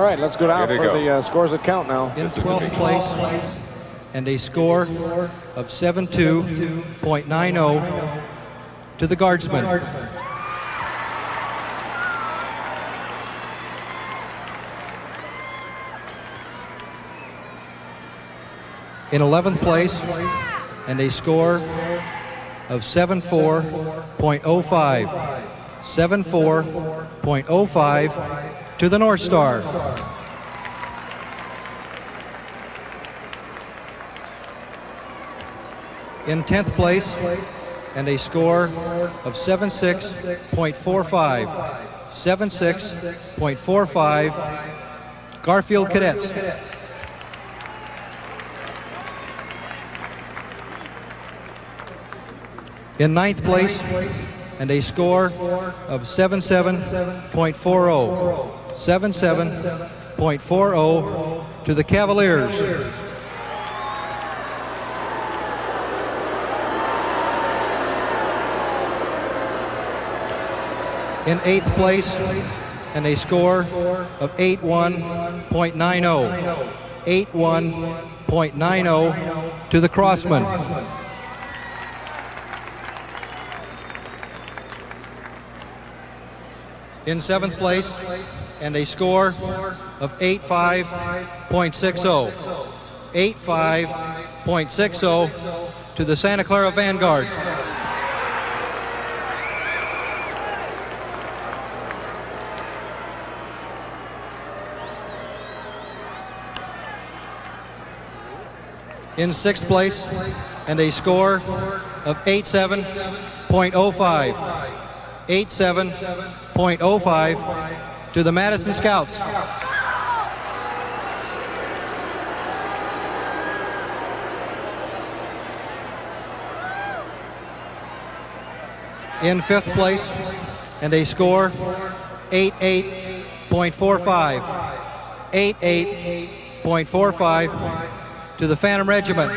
right, let's go down Here for they the scores that count now. In 12th place and a score of 72.90 to the Guardsman. In 11th place and a score of 74.05. 74.05 to the North Star. In 10th place and a score of 76.45. 76.45 Garfield Cadets. In 9th place and a score of 77.40. 77.40 to the Cavaliers. In 8th place and a score of 81.90. 81.90 to the Crossmen. In 7th place and a score of 85.60. 85.60 to the Santa Clara Vanguard. In 6th place and a score of 87.05. 87.05 to the Madison Scouts. In 5th place and a score 88.45. 88.45 to the Phantom Regiment.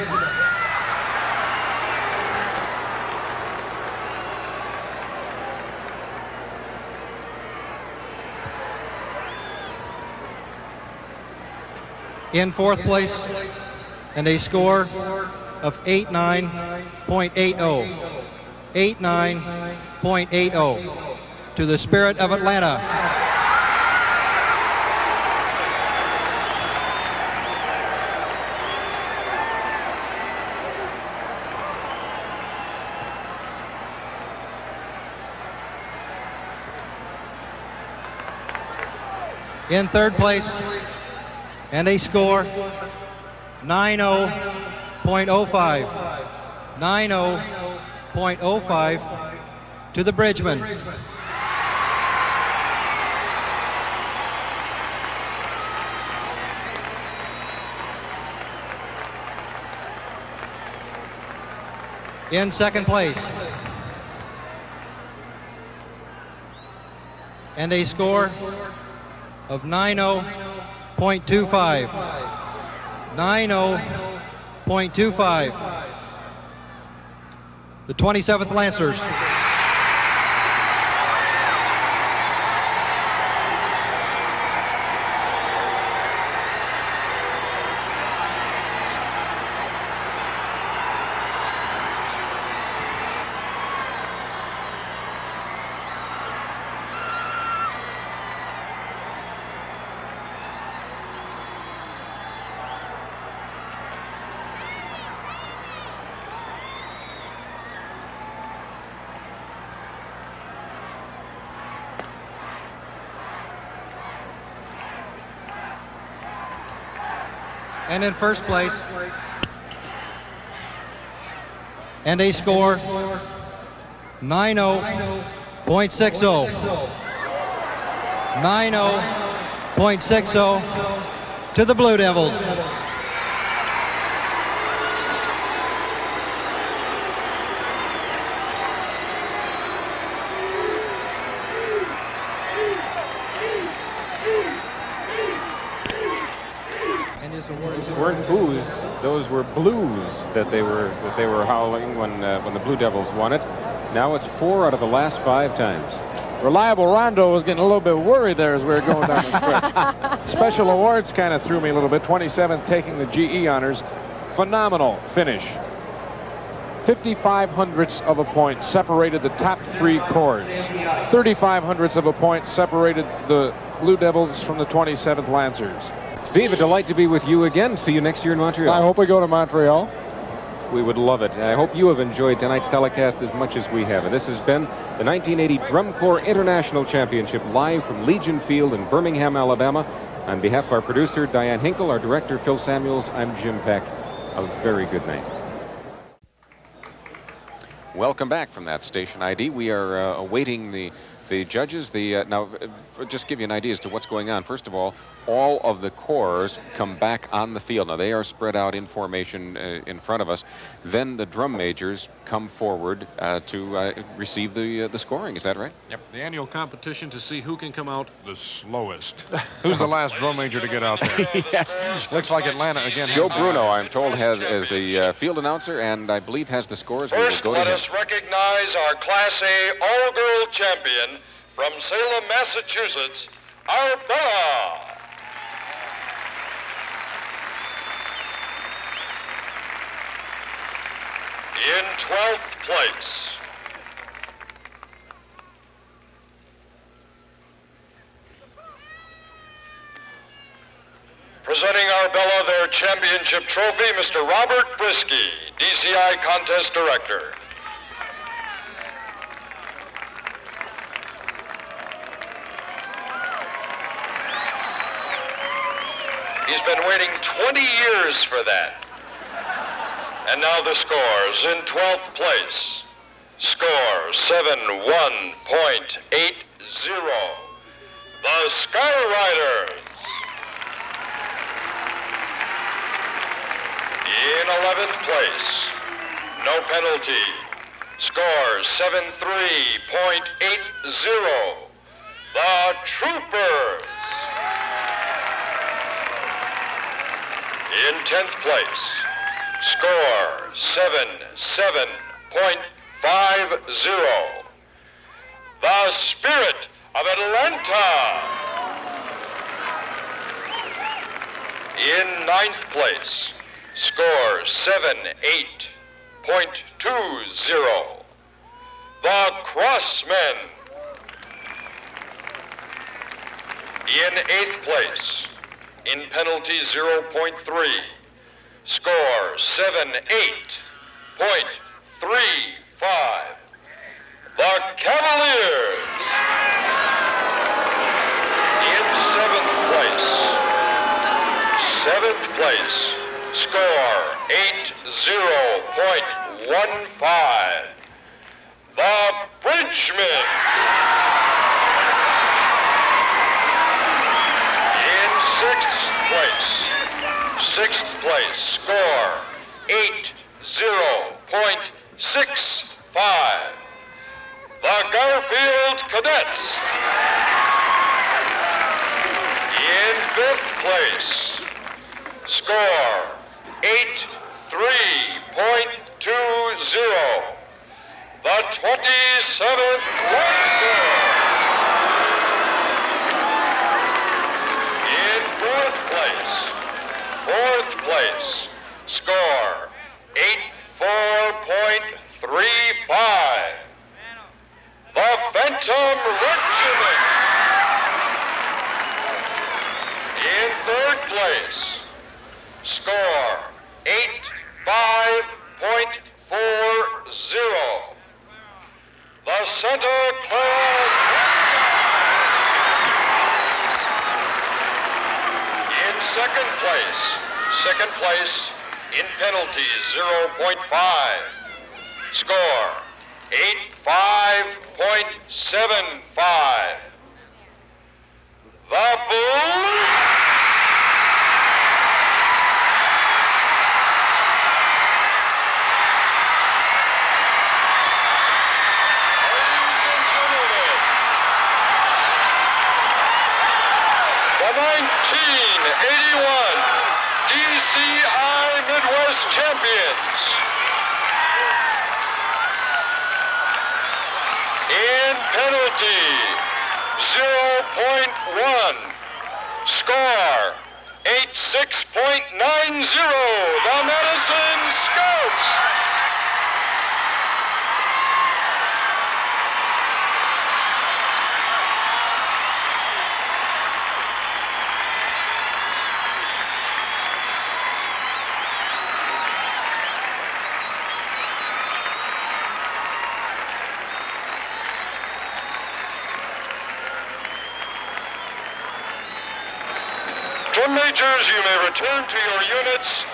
In 4th place and a score of 89.80. 89.80 to the Spirit of Atlanta. In 3rd place and a score 90.05. 90.05 to the Bridgemen. In 2nd place and a score of 90.25. 90.25. The 27th Lancers. And in 1st place and a score 90.60. 90.60 to the Blue Devils. Weren't boos; those were blues that they were howling when the Blue Devils won it. Now it's 4 out of the last 5 times. Reliable Rondo was getting a little bit worried there as we were going down the stretch. Special awards kind of threw me a little bit. 27th taking the GE honors. Phenomenal finish. 55 hundredths of a point separated the top 3 corps. 35 hundredths of a point separated the Blue Devils from the 27th Lancers. Steve, a delight to be with you again. See you next year in Montreal. I hope we go to Montreal. We would love it. I hope you have enjoyed tonight's telecast as much as we have. And this has been the 1980 Drum Corps International Championship live from Legion Field in Birmingham, Alabama. On behalf of our producer, Diane Hinkle, our director, Phil Samuels, I'm Jim Peck. A very good night. Welcome back from that station ID. We are awaiting the judges. Now, just give you an idea as to what's going on. First of all of the corps come back on the field. Now, they are spread out in formation in front of us. Then the drum majors come forward to receive the scoring. Is that right? Yep. The annual competition to see who can come out the slowest. Who's the last drum major to get out there? Yes. Looks like Atlanta again. Joe Bruno, I'm told, has as the field announcer, and I believe has the scores. First, let us recognize our Class A all-girl champion from Salem, Massachusetts, Arbella. In 12th place, presenting Arbella their championship trophy, Mr. Robert Brisky, DCI contest director. He's been waiting 20 years for that. And now the scores. In 12th place, score 71.80. The SkyRiders. In 11th place, no penalty, score 73.80. The Troopers. In 10th place, score 77.50. The Spirit of Atlanta. In 9th place, score 78.20. The Crossmen. In 8th place, in penalty 0.3, score 78.35. The Cavaliers. In 7th place, score 80.15. The Bridgemen. In 6th place, score 80.65. The Garfield Cadets. In 5th place, score 83.20. The 27th Lancers. In 4th place, score 84.35. The Phantom Regiment. In 3rd place, score 85.40. The Santa Claus. In 2nd place, in penalties 0.5. Score 85.75. The Blue. The 1981 DCI Midwest Champions. In penalty, 0.1. Score, 86.90. The Madison Scouts. Drum majors, you may return to your units.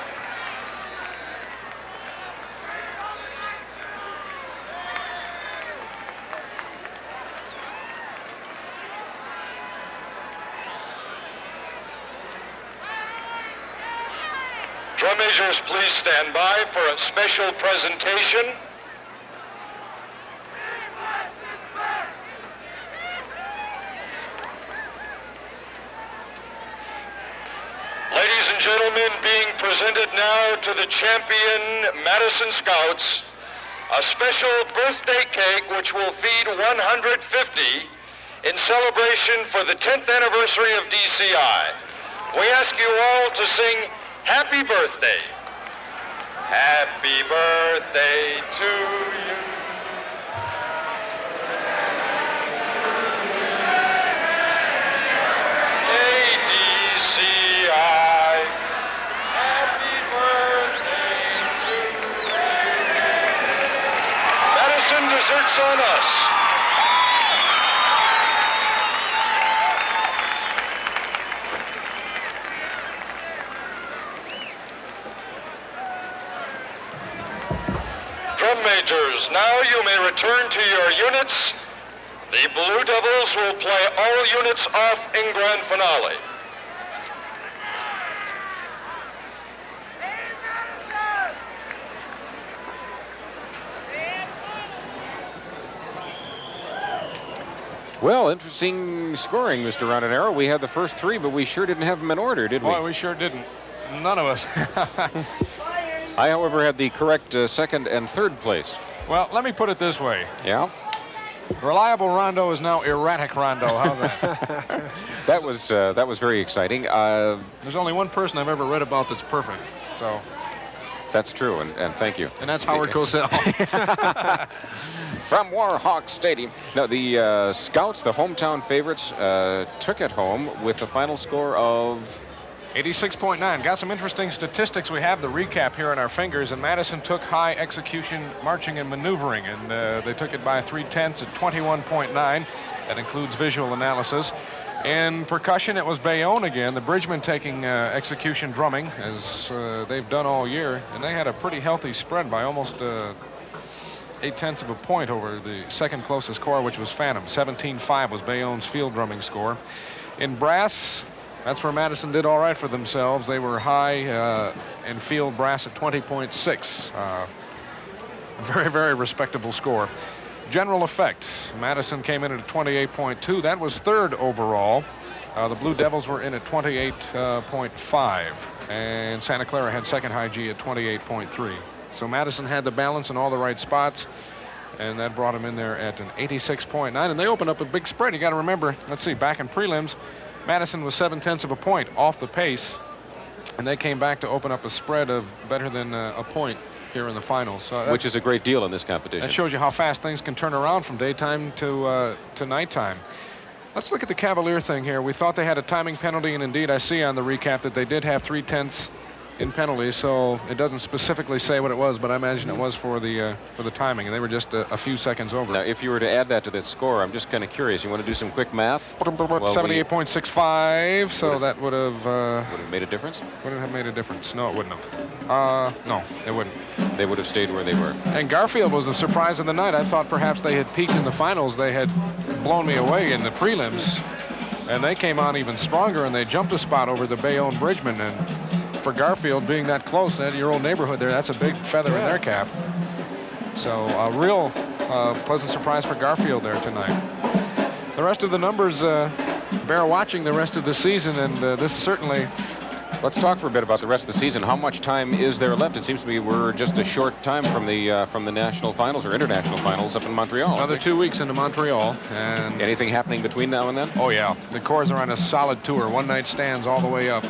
Drum majors, please stand by for a special presentation. Ladies and gentlemen, being presented now to the champion Madison Scouts, a special birthday cake which will feed 150 in celebration for the 10th anniversary of DCI. We ask you all to sing Happy Birthday. Happy birthday to you. Deserts on us. Drum majors, now you may return to your units. The Blue Devils will play all units off in grand finale. Well, interesting scoring, Mr. Rondinero. We had the first three, but we sure didn't have them in order, did we? Boy, we sure didn't. None of us. I, however, had the correct second and third place. Well, let me put it this way. Yeah? Reliable Rondo is now erratic Rondo. How's that? That was very exciting. There's only one person I've ever read about that's perfect. So that's true, and thank you. And that's Howard Cosell. From Warhawk Stadium. Now, the Scouts, the hometown favorites, took it home with a final score of 86.9. Got some interesting statistics. We have the recap here on our fingers, and Madison took high execution, marching, and maneuvering, and they took it by 3/10 at 21.9. That includes visual analysis. In percussion, it was Bayonne again, the Bridgemen taking execution drumming, as they've done all year, and they had a pretty healthy spread by almost 0.8 of a point over the second closest corps, which was Phantom. 17-5 was Bayonne's field drumming score. In brass, that's where Madison did all right for themselves. They were high in field brass at 20.6. Very, very respectable score. General effect, Madison came in at 28.2. That was third overall. The Blue Devils were in at 28.5. And Santa Clara had second high G at 28.3. So Madison had the balance in all the right spots, and that brought them in there at an 86.9. And they opened up a big spread. You got to remember, let's see, back in prelims, Madison was 0.7 of a point off the pace, and they came back to open up a spread of better than a point here in the finals. So which is a great deal in this competition. That shows you how fast things can turn around from daytime to nighttime. Let's look at the Cavalier thing here. We thought they had a timing penalty, and indeed I see on the recap that they did have 0.3 in penalties, so it doesn't specifically say what it was, but I imagine it was for the timing, and they were just a few seconds over. Now, if you were to add that to that score, I'm just kind of curious. You want to do some quick math? 78.65, so that would have made a difference? Would it have made a difference? No, it wouldn't have. No, it wouldn't. They would have stayed where they were. And Garfield was the surprise of the night. I thought perhaps they had peaked in the finals. They had blown me away in the prelims, and they came on even stronger, and they jumped a spot over the Bayonne Bridgemen. And for Garfield being that close, your old neighborhood there, that's a big feather in their cap. So a real pleasant surprise for Garfield there tonight. The rest of the numbers bear watching the rest of the season, and this certainly Let's talk for a bit about the rest of the season. How much time is there left? It seems to me we're just a short time from the national finals or international finals up in Montreal. Another 2 weeks into Montreal. And anything happening between now and then? Oh, yeah. The Corps are on a solid tour. One-night stands all the way up.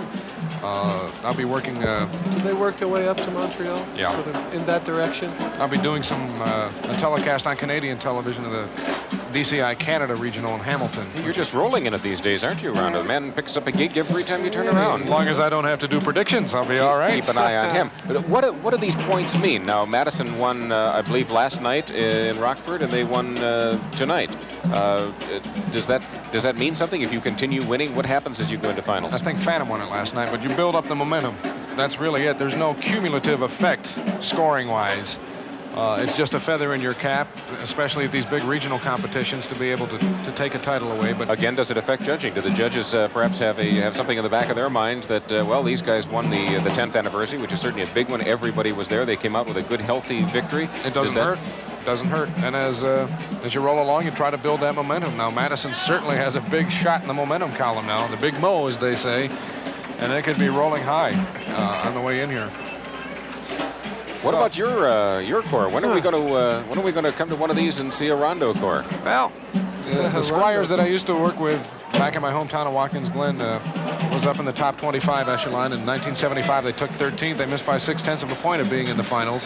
I'll be working... Did they work their way up to Montreal? Yeah. Sort of in that direction? I'll be doing a telecast on Canadian television of the DCI Canada Regional in Hamilton. You're just rolling in it these days, aren't you, Rondo? Man picks up a gig every time you turn around. As long as I don't have to do predictions, I'll be all right. Keep an eye on him. But what do these points mean? Now, Madison won, I believe, last night in Rockford, and they won tonight. Does that mean something? If you continue winning, what happens as you go into finals? I think Phantom won it last night, but you build up the momentum. That's really it. There's no cumulative effect scoring-wise. It's just a feather in your cap, especially at these big regional competitions, to be able to take a title away. But again, does it affect judging? Do the judges perhaps have something in the back of their minds that well, these guys won the 10th anniversary, which is certainly a big one. Everybody was there. They came out with a good, healthy victory. It doesn't hurt. Doesn't hurt. And as you roll along, you try to build that momentum. Now, Madison certainly has a big shot in the momentum column now, the big Mo, as they say, and it could be rolling high on the way in here. What about your corps? When are we going to come to one of these and see a Rondo corps? Well, the Squires that I used to work with back in my hometown of Watkins Glen was up in the top 25 echelon. In 1975, they took 13th. They missed by 0.6 of a point of being in the finals,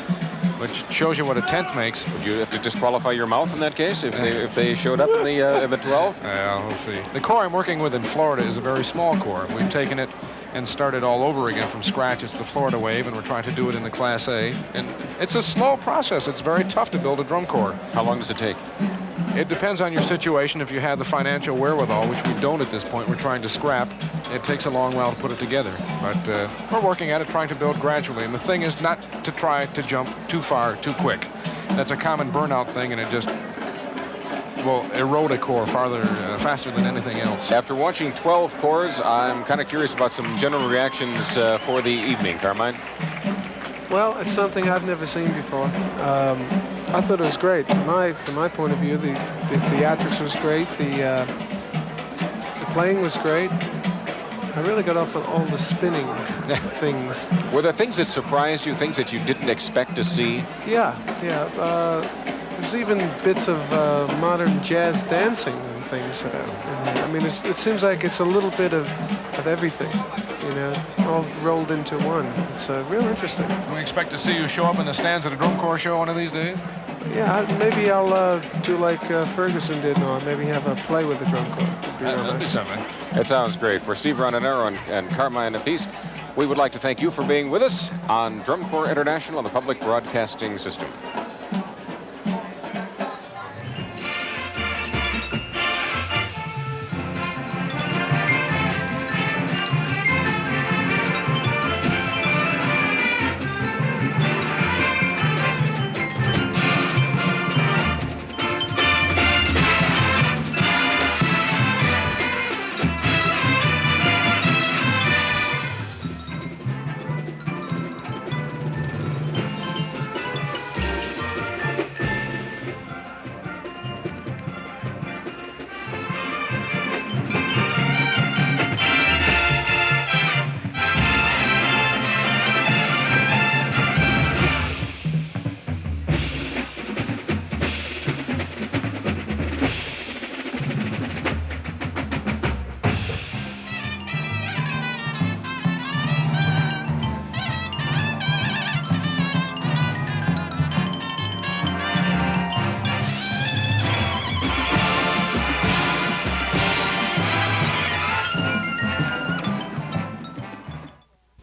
which shows you what a 10th makes. Would you have to disqualify your mouth in that case if they showed up in the 12? Yeah, we'll see. The corps I'm working with in Florida is a very small corps. We've taken it and started all over again from scratch. It's the Florida Wave, and we're trying to do it in the Class A. And it's a slow process. It's very tough to build a drum corps. How long does it take? It depends on your situation. If you have the financial wherewithal, which we don't at this point, we're trying to scrap, it takes a long while to put it together. But we're working at it, trying to build gradually. And the thing is not to try to jump too far, too quick. That's a common burnout thing, and it just will erode a corps faster than anything else. After watching 12 corps, I'm kind of curious about some general reactions for the evening. Carmine? Well, it's something I've never seen before. I thought it was great. From my point of view, the theatrics was great. The playing was great. I really got off on all the spinning things. Were there things that surprised you, things that you didn't expect to see? Yeah. There's even bits of modern jazz dancing and things that are in there. I mean, it seems like it's a little bit of everything, you know, all rolled into one. It's real interesting. We expect to see you show up in the stands at a drum corps show one of these days? Yeah, maybe I'll do like Ferguson did, or maybe have a play with the drum corps. That'd be something. That sounds great. For Steve Rondinero and Carmine Apice, we would like to thank you for being with us on Drum Corps International on the Public Broadcasting System.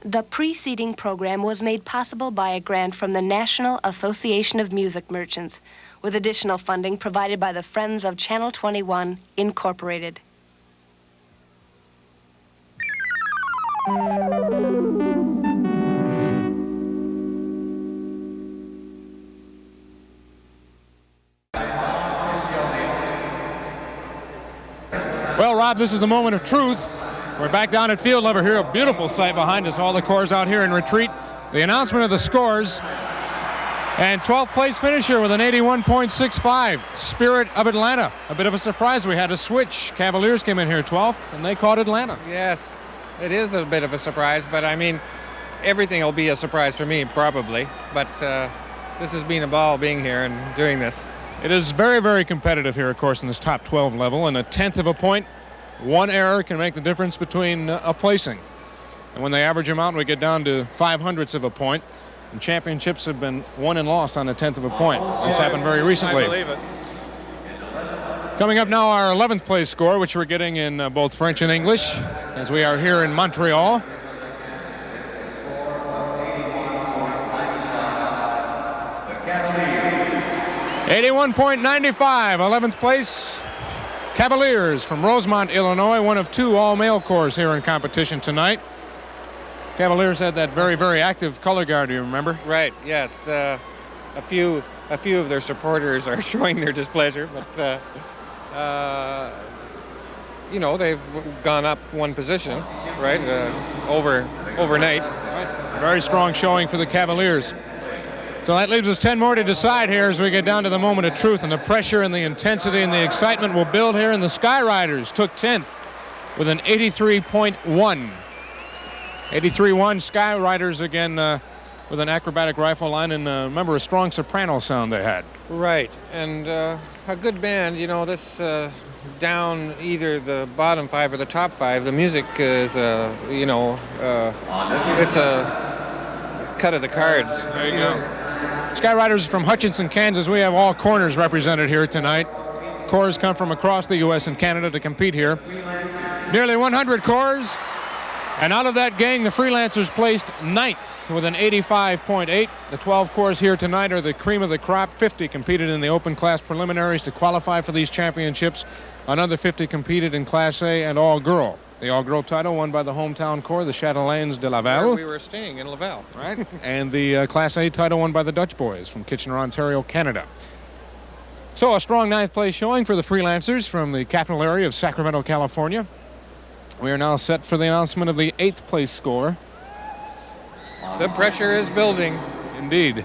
The preceding program was made possible by a grant from the National Association of Music Merchants, with additional funding provided by the Friends of Channel 21, Incorporated. Well, Rob, this is the moment of truth. We're back down at field level here, a beautiful sight behind us, all the corps out here in retreat. The announcement of the scores. And 12th place finisher with an 81.65, Spirit of Atlanta. A bit of a surprise, we had a switch. Cavaliers came in here 12th, and they caught Atlanta. Yes, It is a bit of a surprise, but I mean, everything will be a surprise for me, probably. But this has been a ball being here and doing this. It is very, very competitive here, of course, in this top 12 level, and a tenth of a point, one error can make the difference between a placing. And when they average them out, we get down to 0.05 of a point. And championships have been won and lost on a tenth of a point. That's happened very recently. I believe it. Coming up now, our 11th place score, which we're getting in both French and English, as we are here in Montreal. .85, 11th place, Cavaliers from Rosemont, Illinois, one of 2 all-male corps here in competition tonight. Cavaliers had that very, very active color guard, do you remember? Right, yes. A few of their supporters are showing their displeasure, but you know, they've gone up one position, right, overnight. Right. Very strong showing for the Cavaliers. So that leaves us 10 more to decide here as we get down to the moment of truth, and the pressure and the intensity and the excitement will build here. And the SkyRiders took 10th with an 83.1. 83.1 SkyRiders again with an acrobatic rifle line, and remember a strong soprano sound they had. Right, and a good band. You know, this down either the bottom 5 or the top 5. The music is, you know, it's a cut of the cards. There you go. SkyRiders from Hutchinson, Kansas. We have all corners represented here tonight. Corps come from across the U.S. and Canada to compete here. Nearly 100 corps. And out of that gang, the Freelancers placed 9th with an 85.8. The 12 corps here tonight are the cream of the crop. 50 competed in the open class preliminaries to qualify for these championships. Another 50 competed in Class A and all-girl. The all-girl title won by the hometown corps, the Chatelaines de Laval. We were staying in Laval. Right. And the Class A title won by the Dutch boys from Kitchener, Ontario, Canada. So a strong 9th place showing for the Freelancers from the capital area of Sacramento, California. We are now set for the announcement of the 8th place score. The pressure is building. Indeed.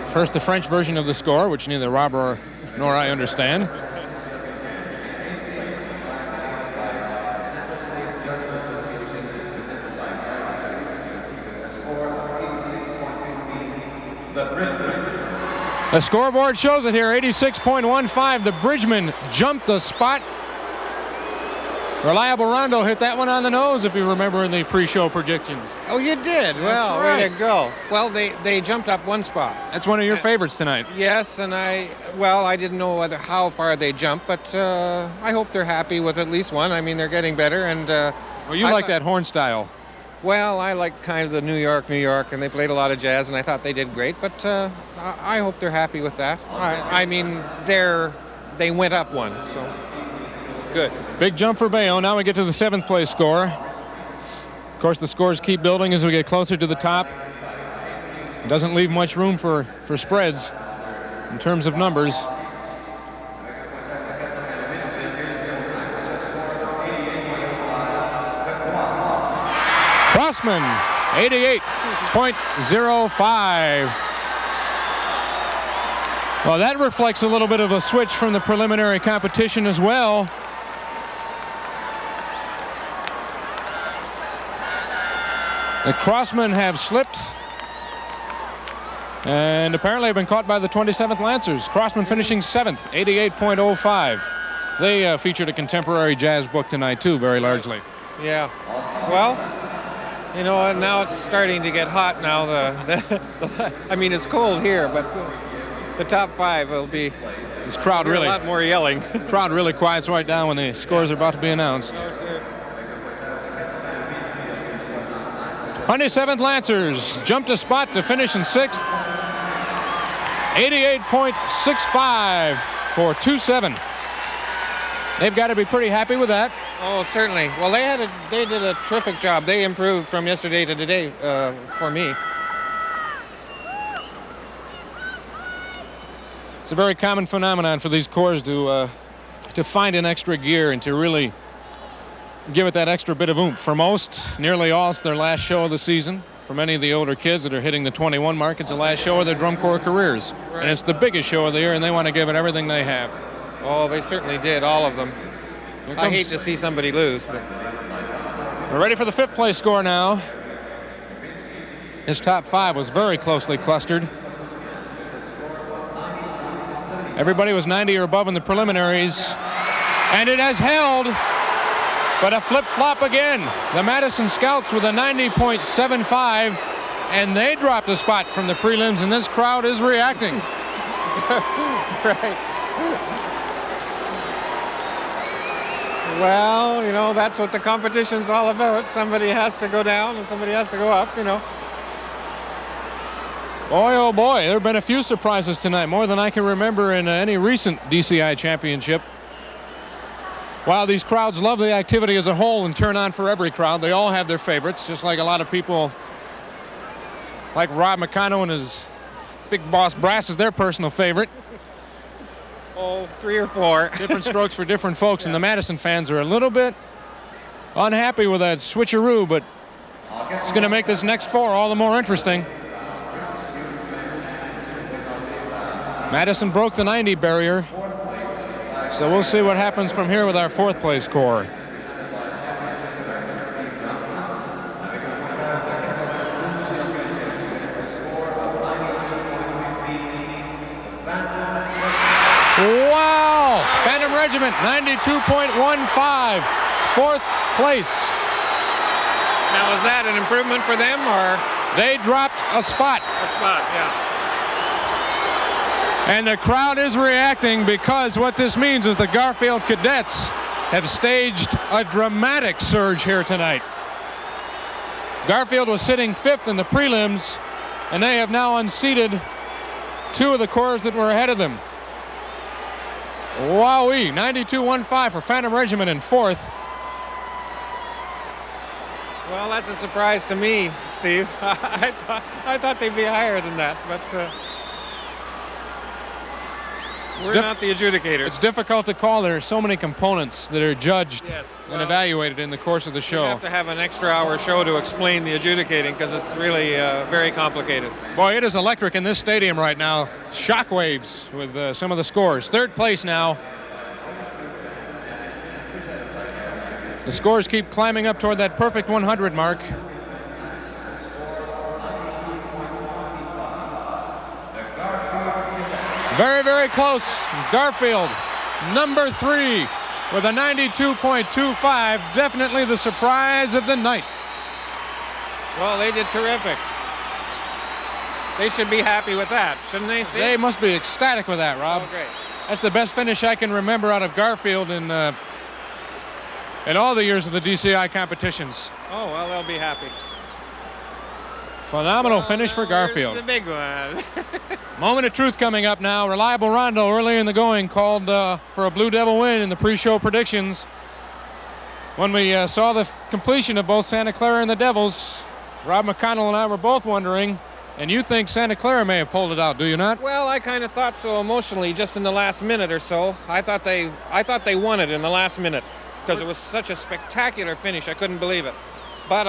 First, the French version of the score, which neither Rob nor I understand. The scoreboard shows it here, 86.15. The Bridgeman jumped the spot. Reliable Rondo hit that one on the nose, if you remember in the pre-show predictions. Oh, you did? Well, way to go. Well, they jumped up one spot. That's one of your favorites tonight. Yes, and I didn't know how far they jumped, but I hope they're happy with at least one. I mean, they're getting better, and well, you like that horn style. Well, I like kind of the New York, and they played a lot of jazz, and I thought they did great, but I hope they're happy with that. I mean, they went up one, so good. Big jump for Bayo. Now we get to the 7th place score. Of course, the scores keep building as we get closer to the top. It doesn't leave much room for spreads in terms of numbers. Crossman, 88.05. Well, that reflects a little bit of a switch from the preliminary competition as well. The Crossmen have slipped and apparently have been caught by the 27th Lancers. Crossmen finishing 7th, 88.05. They featured a contemporary jazz book tonight too, very largely. Yeah. Well, you know, now it's starting to get hot now. I mean, it's cold here, but the top 5 will be. This crowd really a lot more yelling. The crowd really quiets right down when the scores are about to be announced. 27th Lancers jumped a spot to finish in 6th. 88.65 for 2-7. They've got to be pretty happy with that. Oh, certainly. Well, they did a terrific job. They improved from yesterday to today for me. It's a very common phenomenon for these corps to find an extra gear and to really give it that extra bit of oomph. For most, nearly all, it's their last show of the season. For many of the older kids that are hitting the 21 mark, it's the last show of their drum corps careers. Right. And it's the biggest show of the year, and they want to give it everything they have. Oh, they certainly did, all of them. I hate to see somebody lose, but... We're ready for the 5th place score now. His top 5 was very closely clustered. Everybody was 90 or above in the preliminaries, and it has held, but a flip-flop again. The Madison Scouts with a 90.75, and they dropped a spot from the prelims, and this crowd is reacting. Right. Well, you know, that's what the competition's all about. Somebody has to go down and somebody has to go up, you know. Boy, oh boy, there have been a few surprises tonight, more than I can remember in any recent DCI championship. While these crowds love the activity as a whole and turn on for every crowd, they all have their favorites, just like a lot of people like Rob McConnell and his Big Boss Brass is their personal favorite. Oh, 3 or 4. Different strokes for different folks, and the Madison fans are a little bit unhappy with that switcheroo, but it's going to make this next 4 all the more interesting. Madison broke the 90 barrier, so we'll see what happens from here with our 4th place corps. Wow! Phantom Regiment, 92.15, 4th place. Now, is that an improvement for them, or? They dropped a spot. A spot, yeah. And the crowd is reacting because what this means is the Garfield Cadets have staged a dramatic surge here tonight. Garfield was sitting 5th in the prelims, and they have now unseated 2 of the corps that were ahead of them. Wowee, 92.15 for Phantom Regiment in 4th. Well, that's a surprise to me, Steve. I thought they'd be higher than that, but we're not the adjudicators. It's difficult to call. There are so many components that are judged and well, evaluated in the course of the show. We have to have an extra-hour show to explain the adjudicating because it's really very complicated. Boy, it is electric in this stadium right now. Shockwaves with some of the scores. 3rd place now. The scores keep climbing up toward that perfect 100 mark. Very, very close. Garfield, number 3, with a 92.25. Definitely the surprise of the night. Well, they did terrific. They should be happy with that, shouldn't they, Steve? They must be ecstatic with that, Rob. Oh, great. That's the best finish I can remember out of Garfield in all the years of the DCI competitions. Oh, well, they'll be happy. Phenomenal finish for Garfield. The big one. Moment of truth coming up now. Reliable Rondo early in the going called for a Blue Devil win in the pre-show predictions. When we saw the completion of both Santa Clara and the Devils, Rob McConnell and I were both wondering, and you think Santa Clara may have pulled it out, do you not? Well, I kind of thought so emotionally just in the last minute or so. I thought they won it in the last minute because it was such a spectacular finish. I couldn't believe it. But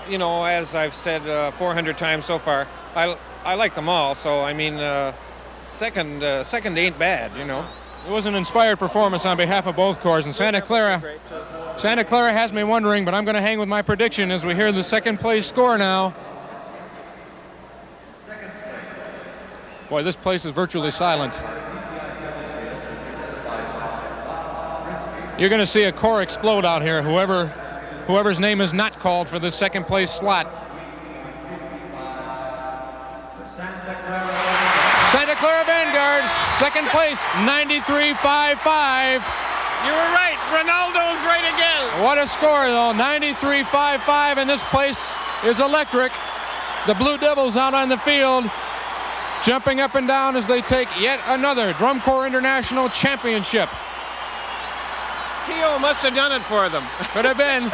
you know, as I've said 400 times so far, I like them all. So I mean, second ain't bad, you know. It was an inspired performance on behalf of both corps, and Santa Clara has me wondering, but I'm going to hang with my prediction as we hear the 2nd place score now. Boy, this place is virtually silent. You're going to see a corps explode out here, whoever's name is not called for this 2nd place slot. Santa Clara Vanguard, 2nd place, 93.55. You were right. Ronaldo's right again. What a score, though. 93.55, and this place is electric. The Blue Devils out on the field, jumping up and down as they take yet another Drum Corps International Championship. Tio must have done it for them. Could have been.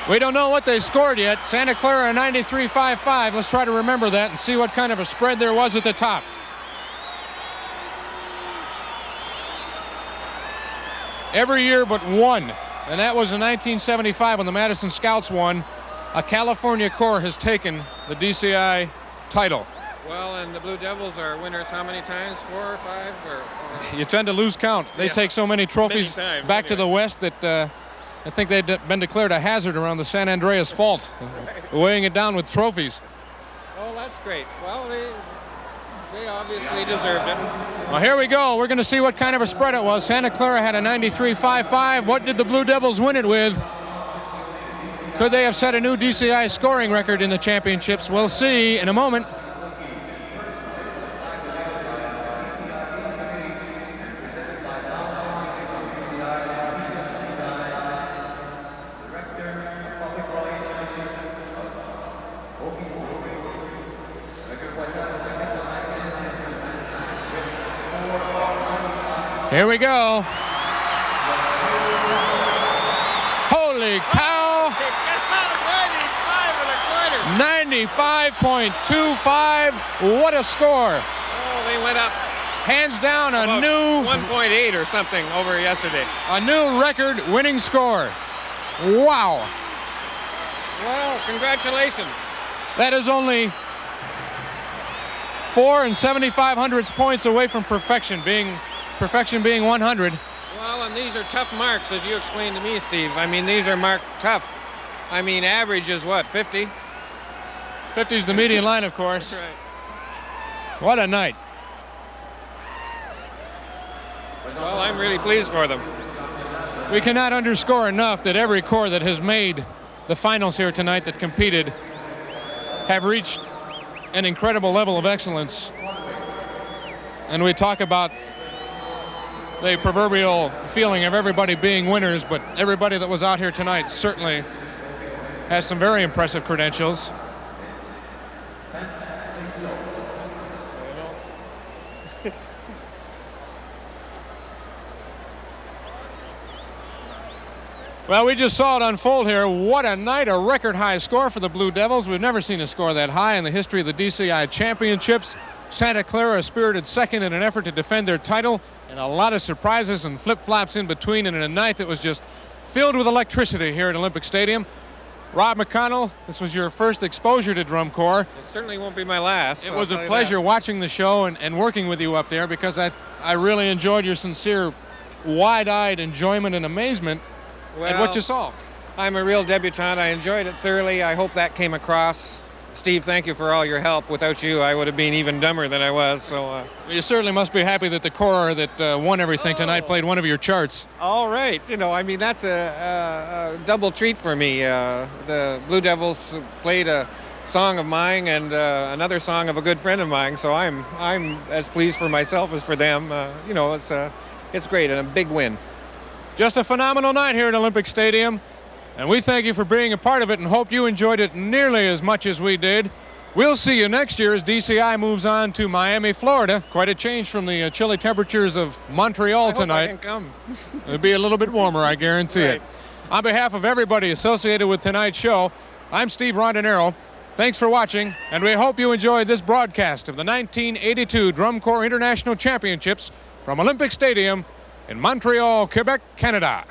We don't know what they scored yet. Santa Clara 93.55. Let's try to remember that and see what kind of a spread there was at the top. Every year but one, and that was in 1975 when the Madison Scouts won. A California corps has taken the DCI title. Well, and the Blue Devils are winners how many times? 4 or 5? Or... You tend to lose count. They take so many trophies many times, back to the west that I think they'd been declared a hazard around the San Andreas Fault, weighing it down with trophies. Oh, that's great. Well, they obviously deserved it. Well, here we go. We're going to see what kind of a spread it was. Santa Clara had a 93.55. What did the Blue Devils win it with? Could they have set a new DCI scoring record in the championships? We'll see in a moment. Here we go. Holy cow. 95.25. What a score. Oh, they went up. Hands down a new 1.8 or something over yesterday. A new record winning score. Wow. Well, congratulations. That is only 4 7/75 points away from perfection being 100. Well, and these are tough marks, as you explained to me, Steve. I mean, these are marked tough. I mean, average is what, 50? 50 is the median line, of course. That's right. What a night. Well, I'm really pleased for them. We cannot underscore enough that every corps that has made the finals here tonight that competed have reached an incredible level of excellence. And we talk about the proverbial feeling of everybody being winners, but everybody that was out here tonight certainly has some very impressive credentials. Well, we just saw it unfold here. What a night, a record high score for the Blue Devils. We've never seen a score that high in the history of the DCI Championships. Santa Clara a spirited second in an effort to defend their title, and a lot of surprises and flip-flops in between, and in a night that was just filled with electricity here at Olympic Stadium. Rob McConnell, this was your first exposure to drum corps. It certainly won't be my last. It was a pleasure watching the show and working with you up there, because I really enjoyed your sincere, wide-eyed enjoyment and amazement at what you saw. I'm a real debutante. I enjoyed it thoroughly. I hope that came across. Steve, thank you for all your help. Without you, I would have been even dumber than I was. So you certainly must be happy that the corps that won everything tonight played one of your charts. All right. You know, I mean, that's a double treat for me. The Blue Devils played a song of mine and another song of a good friend of mine. So I'm as pleased for myself as for them. You know, it's great and a big win. Just a phenomenal night here at Olympic Stadium. And we thank you for being a part of it and hope you enjoyed it nearly as much as we did. We'll see you next year as DCI moves on to Miami, Florida. Quite a change from the chilly temperatures of Montreal tonight. I can come. It'll be a little bit warmer, I guarantee it. On behalf of everybody associated with tonight's show, I'm Steve Rondinero. Thanks for watching, and we hope you enjoyed this broadcast of the 1982 Drum Corps International Championships from Olympic Stadium in Montreal, Quebec, Canada.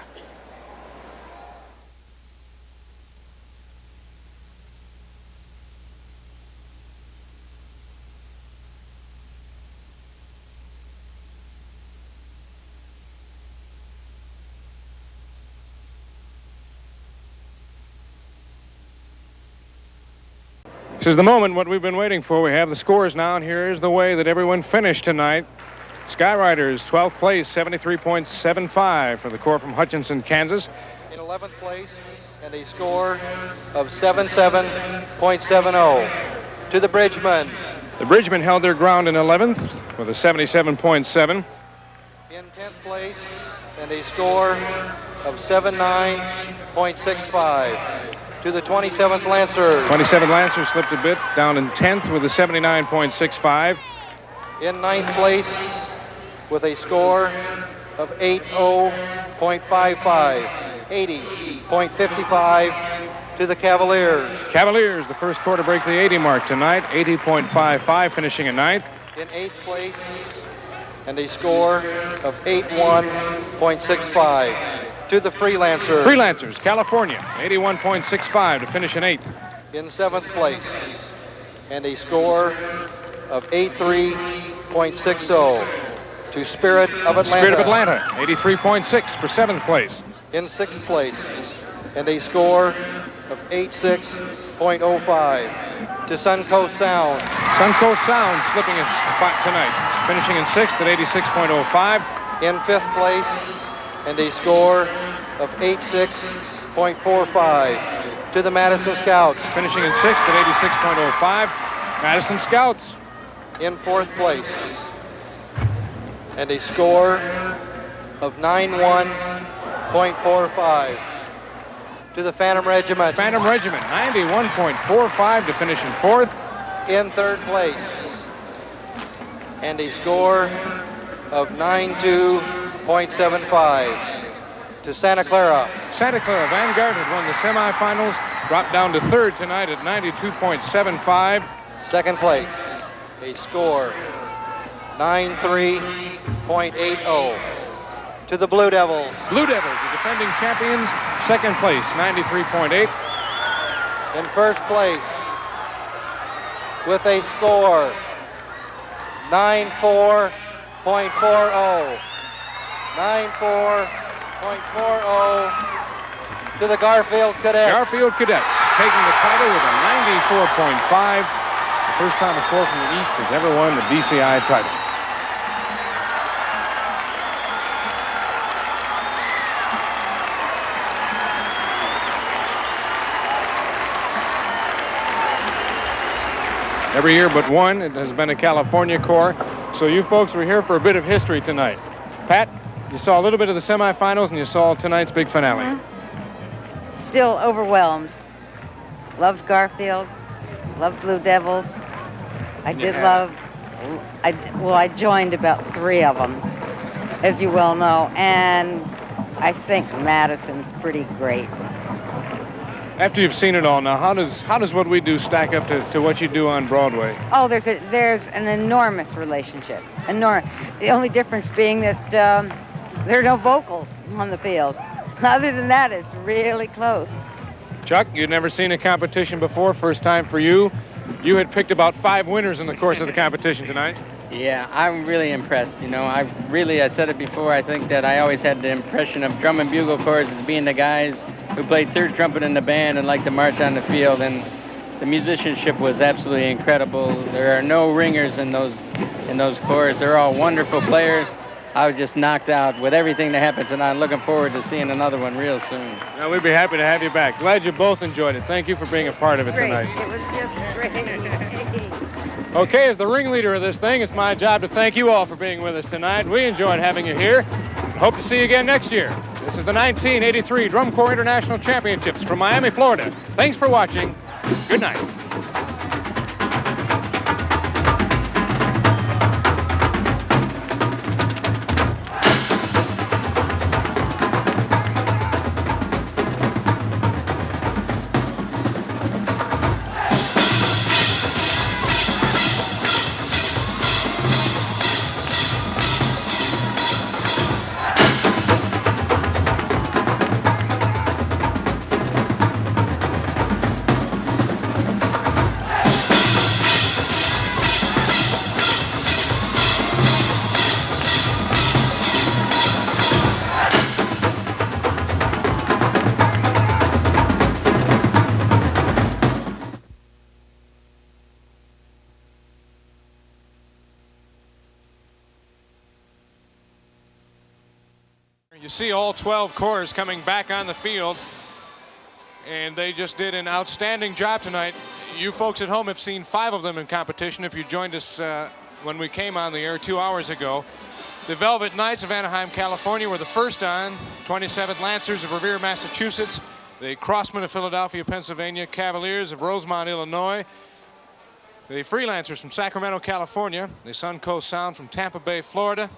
This is the moment, what we've been waiting for. We have the scores now, and here is the way that everyone finished tonight. Skyryders, 12th place, 73.75 for the corps from Hutchinson, Kansas. In 11th place, and a score of 77.70 to the Bridgemen. The Bridgemen held their ground in 11th with a 77.7. In 10th place, and a score of 79.65 to the 27th Lancers. 27 Lancers slipped a bit, down in 10th with a 79.65. In 9th place, with a score of 80.55, 80.55 to the Cavaliers. Cavaliers, the first corps to break the 80 mark tonight, 80.55, finishing in 9th. In 8th place, and a score of 81.65 to the Freelancers. Freelancers, California, 81.65 to finish in 8th. In 7th place, and a score of 83.60. To Spirit of Atlanta. Spirit of Atlanta, 83.6 for 7th place. In 6th place, and a score of 86.05. To Suncoast Sound. Suncoast Sound slipping a spot tonight, finishing in 6th at 86.05. In 5th place, and a score of 86.45. To the Madison Scouts. Finishing in 6th at 86.05. Madison Scouts. In 4th place, and a score of 91.45. To the Phantom Regiment. Phantom Regiment, 91.45 to finish in 4th. In 3rd place, and a score of 92.75. To Santa Clara. Santa Clara Vanguard had won the semifinals, dropped down to 3rd tonight at 92.75. 2nd place, a score 93.80. To the Blue Devils. Blue Devils, the defending champions, 2nd place, 93.8. In 1st place, with a score 94.40. 94.40 to the Garfield Cadets. Garfield Cadets taking the title with a 94.5. The first time a corps from the East has ever won the DCI title. Every year but one, it has been a California corps. So you folks were here for a bit of history tonight. Pat, you saw a little bit of the semifinals and you saw tonight's big finale. Still overwhelmed. Loved Garfield, loved Blue Devils. I joined about 3 of them, as you well know, and I think Madison's pretty great. After you've seen it all now, how does what we do stack up to what you do on Broadway? Oh, there's an enormous relationship. The only difference being that there are no vocals on the field. Other than that, it's really close. Chuck, you'd never seen a competition before, first time for you. You had picked about 5 winners in the course of the competition tonight. Yeah, I'm really impressed. You know, I said it before, I think that I always had the impression of drum and bugle corps as being the guys who played third trumpet in the band and liked to march on the field, and the musicianship was absolutely incredible. There are no ringers in those corps. They're all wonderful players. I was just knocked out with everything that happened tonight. I'm looking forward to seeing another one real soon. Well, we'd be happy to have you back. Glad you both enjoyed it. Thank you for being a part of it tonight. It was just great. Okay, as the ringleader of this thing, it's my job to thank you all for being with us tonight. We enjoyed having you here. Hope to see you again next year. This is the 1983 Drum Corps International Championships from Miami, Florida. Thanks for watching. Good night. You see all 12 corps coming back on the field, and they just did an outstanding job tonight. You folks at home have seen 5 of them in competition if you joined us when we came on the air 2 hours ago. The Velvet Knights of Anaheim, California were the first on, 27th Lancers of Revere, Massachusetts, the Crossmen of Philadelphia, Pennsylvania, Cavaliers of Rosemont, Illinois, the Freelancers from Sacramento, California, the Suncoast Sound from Tampa Bay, Florida,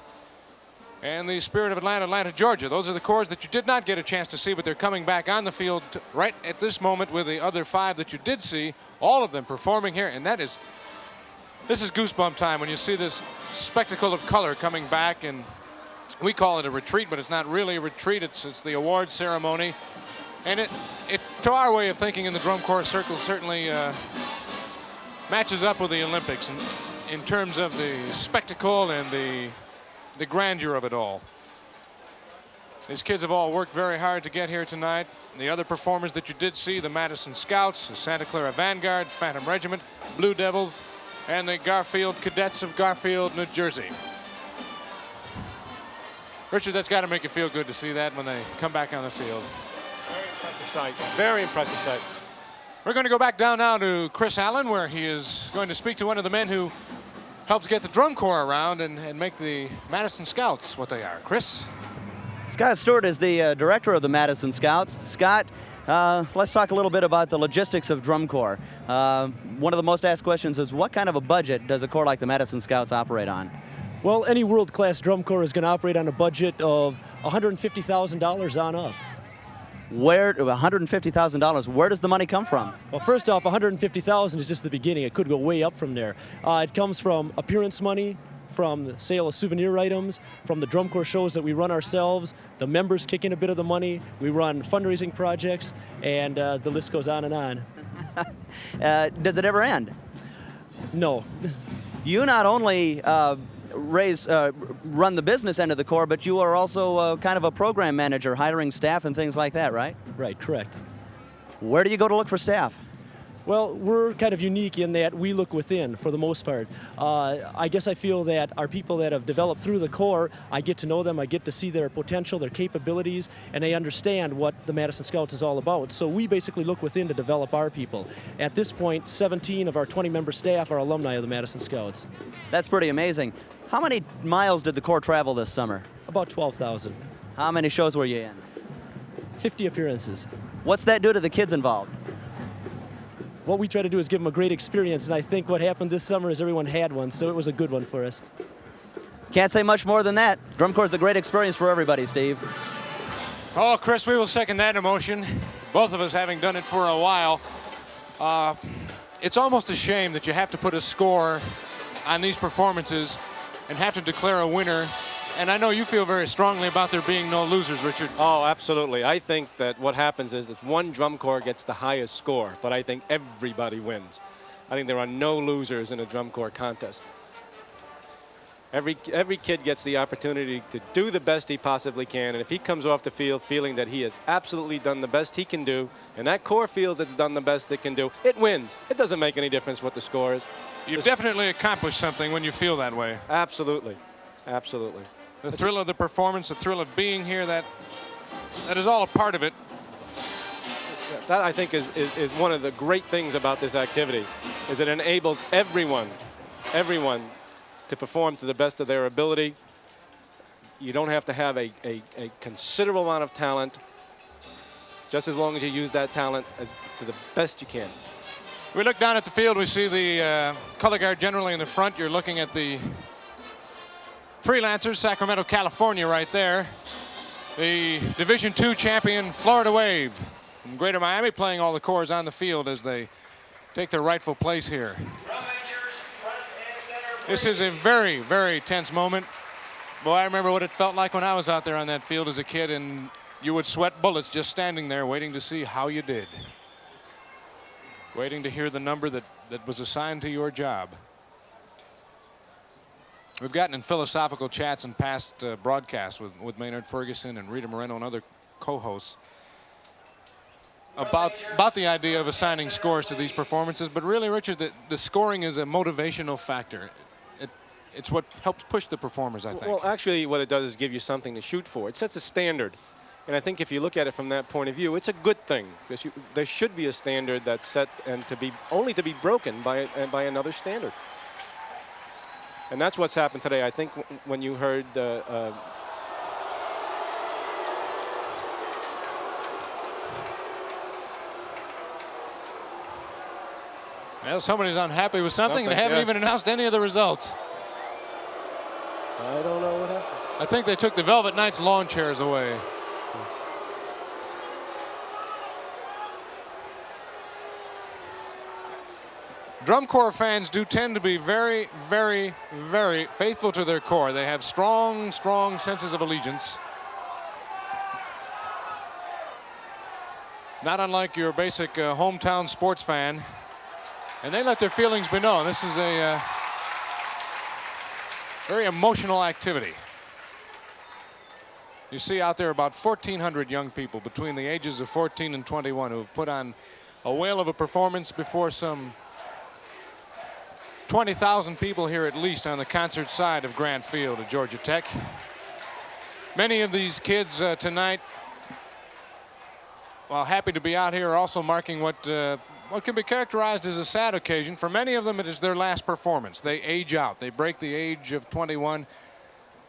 and the Spirit of Atlanta, Atlanta, Georgia. Those are the corps that you did not get a chance to see, but they're coming back on the field right at this moment with the other 5 that you did see, all of them performing here, and this is goosebump time when you see this spectacle of color coming back, and we call it a retreat, but it's not really a retreat, it's the awards ceremony, and it to our way of thinking in the drum corps circle certainly matches up with the Olympics. And in terms of the spectacle and the grandeur of it all. These kids have all worked very hard to get here tonight. The other performers that you did see, the Madison Scouts, the Santa Clara Vanguard, Phantom Regiment, Blue Devils, and the Garfield Cadets of Garfield, New Jersey. Richard, that's got to make you feel good to see that when they come back on the field. Very impressive sight. Very impressive sight. We're going to go back down now to Chris Allen, where he is going to speak to one of the men who helps get the drum corps around and make the Madison Scouts what they are. Chris? Scott Stewart is the director of the Madison Scouts. Scott, let's talk a little bit about the logistics of drum corps. One of the most asked questions is, what kind of a budget does a corps like the Madison Scouts operate on? Well, any world-class drum corps is going to operate on a budget of $150,000 on up. Where, $150,000, where does the money come from? Well, first off, $150,000 is just the beginning. It could go way up from there. It comes from appearance money, from the sale of souvenir items, from the drum corps shows that we run ourselves. The members kick in a bit of the money. We run fundraising projects, and the list goes on and on. Does it ever end? No. You not only run the business end of the corps, but you are also kind of a program manager, hiring staff and things like that, right? Right, correct. Where do you go to look for staff? Well, we're kind of unique in that we look within for the most part. I guess I feel that our people that have developed through the corps, I get to know them, I get to see their potential, their capabilities, and they understand what the Madison Scouts is all about. So we basically look within to develop our people. At this point, 17 of our 20-member staff are alumni of the Madison Scouts. That's pretty amazing. How many miles did the corps travel this summer? About 12,000. How many shows were you in? 50 appearances. What's that do to the kids involved? What we try to do is give them a great experience, and I think what happened this summer is everyone had one, so it was a good one for us. Can't say much more than that. Drum corps is a great experience for everybody, Steve. Oh, Chris, we will second that emotion. Both of us having done it for a while. It's almost a shame that you have to put a score on these performances and have to declare a winner. And I know you feel very strongly about there being no losers, Richard. Oh, absolutely. I think that what happens is that one drum corps gets the highest score, but I think everybody wins. I think there are no losers in a drum corps contest. Every kid gets the opportunity to do the best he possibly can, and if he comes off the field feeling that he has absolutely done the best he can do, and that corps feels it's done the best it can do, it wins. It doesn't make any difference what the score is. You've definitely accomplished something when you feel that way. Absolutely. Absolutely. The thrill of the performance, the thrill of being here, that is all a part of it. That, I think, is one of the great things about this activity, is it enables everyone to perform to the best of their ability. You don't have to have a considerable amount of talent, just as long as you use that talent to the best you can. We look down at the field, we see the color guard generally in the front. You're looking at the Freelancers, Sacramento, California right there. The Division II champion, Florida Wave from Greater Miami, playing all the corps on the field as they take their rightful place here. This is a very, very tense moment. Boy, I remember what it felt like when I was out there on that field as a kid, and you would sweat bullets just standing there waiting to see how you did. Waiting to hear the number that was assigned to your job. We've gotten in philosophical chats and past broadcasts with Maynard Ferguson and Rita Moreno and other co-hosts about the idea of assigning scores to these performances. But really, Richard, the scoring is a motivational factor. It's what helps push the performers, I think. Well, actually, what it does is give you something to shoot for. It sets a standard. And I think if you look at it from that point of view, it's a good thing. Because there should be a standard that's set and only to be broken by another standard. And that's what's happened today. I think when you heard well, somebody's unhappy with something. They haven't even announced any of the results. I don't know what happened. I think they took the Velvet Knights lawn chairs away. Drum corps fans do tend to be very, very, very faithful to their corps. They have strong, strong senses of allegiance. Not unlike your basic hometown sports fan. And they let their feelings be known. This is a Very emotional activity. You see out there about 1,400 young people between the ages of 14 and 21 who have put on a whale of a performance before some 20,000 people here at least on the concert side of Grant Field at Georgia Tech. Many of these kids tonight, while happy to be out here, are also marking what can be characterized as a sad occasion. For many of them, it is their last performance. They age out. They break the age of 21.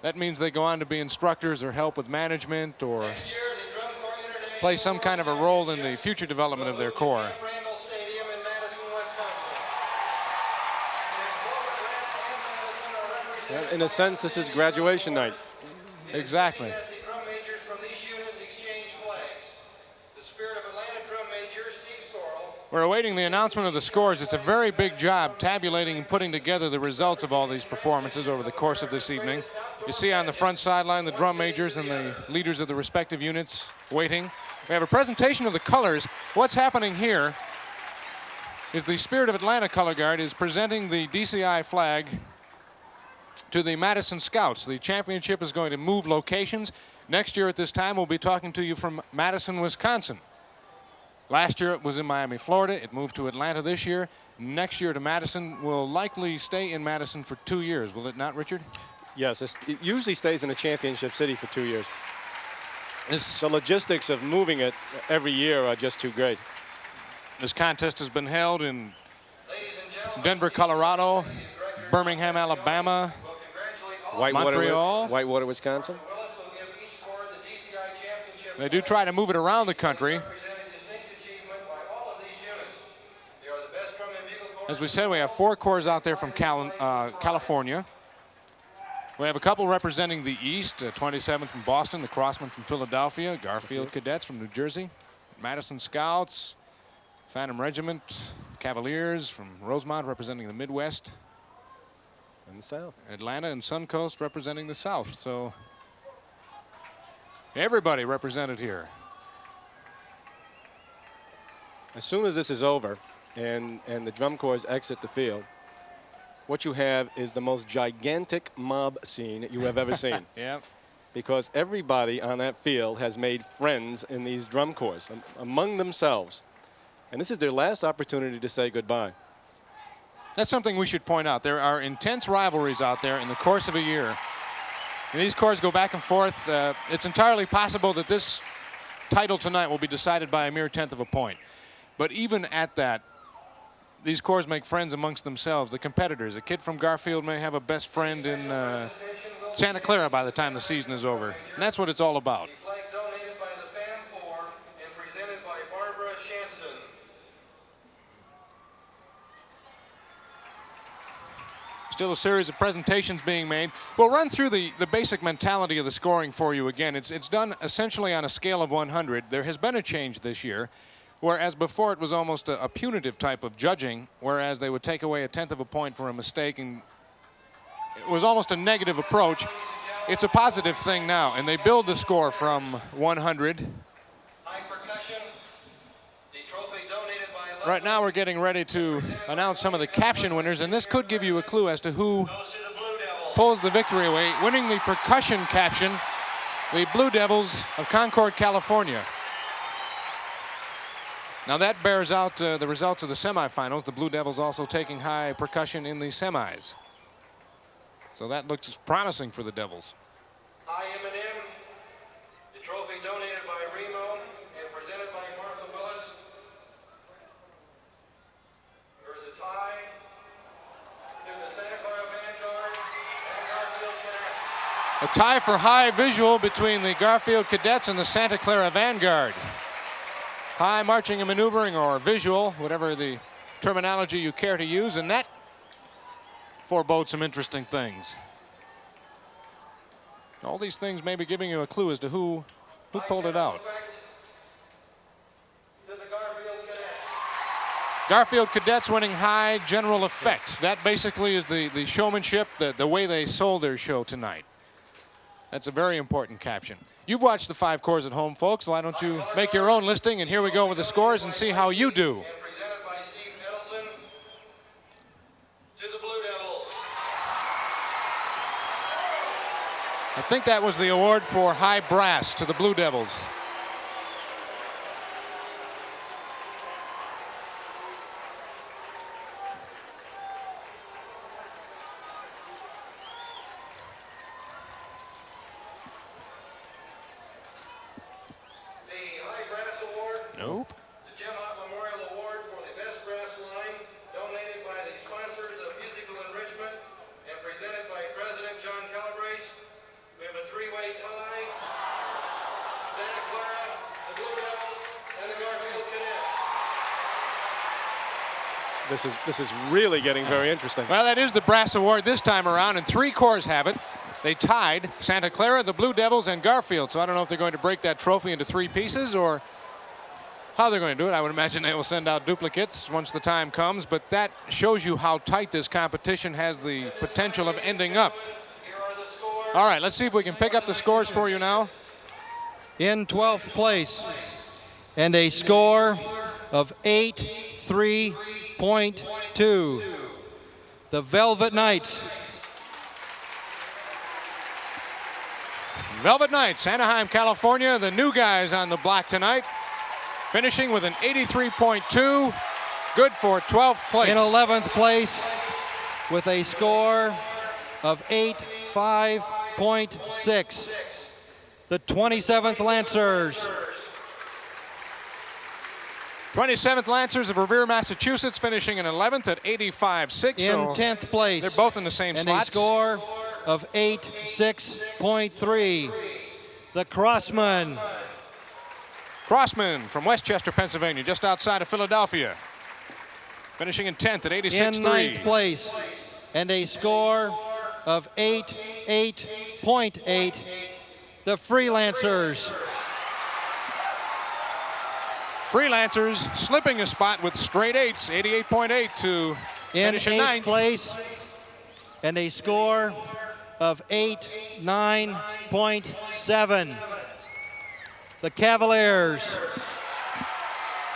That means they go on to be instructors or help with management or play some kind of a role in the future development of their corps. In a sense, this is graduation night. Exactly. We're awaiting the announcement of the scores. It's a very big job tabulating and putting together the results of all these performances over the course of this evening. You see on the front sideline the drum majors and the leaders of the respective units waiting. We have a presentation of the colors. What's happening here is the Spirit of Atlanta Color Guard is presenting the DCI flag to the Madison Scouts. The championship is going to move locations. Next year at this time, we'll be talking to you from Madison, Wisconsin. Last year it was in Miami, Florida. It moved to Atlanta this year. Next year to Madison. Will likely stay in Madison for 2 years, will it not, Richard? Yes, it usually stays in a championship city for 2 years. The logistics of moving it every year are just too great. This contest has been held in Denver, Colorado, Birmingham, Alabama, Montreal, Whitewater, Wisconsin. They do try to move it around the country. As we said, we have 4 corps out there from California. We have a couple representing the East, 27th from Boston, the Crossmen from Philadelphia, Garfield Cadets from New Jersey, Madison Scouts, Phantom Regiment, Cavaliers from Rosemont representing the Midwest. And the South. Atlanta and Suncoast representing the South. So everybody represented here. As soon as this is over and the drum corps exit the field, what you have is the most gigantic mob scene you have ever seen. Yeah. Because everybody on that field has made friends in these drum corps among themselves. And this is their last opportunity to say goodbye. That's something we should point out. There are intense rivalries out there in the course of a year. And these corps go back and forth. It's entirely possible that this title tonight will be decided by a mere 1/10 of a point. But even at that, these corps make friends amongst themselves, the competitors. A kid from Garfield may have a best friend in Santa Clara by the time the season is over. And that's what it's all about. Still a series of presentations being made. We'll run through the basic mentality of the scoring for you again. It's done essentially on a scale of 100. There has been a change this year, whereas before it was almost a punitive type of judging, whereas they would take away a 1/10 of a point for a mistake, and it was almost a negative approach. It's a positive thing now, and they build the score from 100. Right now we're getting ready to announce some of the caption winners, and this could give you a clue as to who pulls the victory away. Winning the percussion caption, the Blue Devils of Concord, California. Now that bears out the results of the semifinals. The Blue Devils also taking high percussion in the semis. So that looks promising for the Devils. High M&M, the trophy donated by Remo and presented by Martha Willis. There's a tie to the Santa Clara Vanguard and Garfield Cadets. A tie for high visual between the Garfield Cadets and the Santa Clara Vanguard. High marching and maneuvering, or visual, whatever the terminology you care to use, and that forebodes some interesting things. All these things may be giving you a clue as to who pulled it out. Garfield Cadets winning high general effect. That basically is the showmanship, the way they sold their show tonight. That's a very important caption. You've watched the 5 corps at home, folks. Why don't you make your own listing, and here we go with the scores and see how you do. Presented by Steve Edelson to the Blue Devils. I think that was the award for high brass to the Blue Devils. Nope. The Jim Ott Memorial Award for the Best Brass Line, donated by the sponsors of Musical Enrichment and presented by President John Calabrese. We have a three-way tie. Santa Clara, the Blue Devils, and the Garfield Cadets. This is really getting very interesting. Well, that is the brass award this time around, and 3 corps have it. They tied Santa Clara, the Blue Devils, and Garfield. So I don't know if they're going to break that trophy into 3 pieces or how they're going to do it. I would imagine they will send out duplicates once the time comes, but that shows you how tight this competition has the potential of ending up. All right, let's see if we can pick up the scores for you now. In 12th place, and a score of 83.2, the Velvet Knights. Velvet Knights, Anaheim, California, the new guys on the block tonight, finishing with an 83.2, good for 12th place. In 11th place, with a score of 85.6, the 27th Lancers. 27th Lancers of Revere, Massachusetts, finishing in 11th at 85.6. In 10th place, they're both in the same and slots. a score of 86.3, the Crossmen. Crossman from Westchester, Pennsylvania, just outside of Philadelphia, finishing in 10th at 86.3. In 9th place, and a score of 88.8, the Freelancers. Freelancers slipping a spot with straight 8s, 88.8 to finish in 8th 9th. place, and a score of 89.7. The Cavaliers.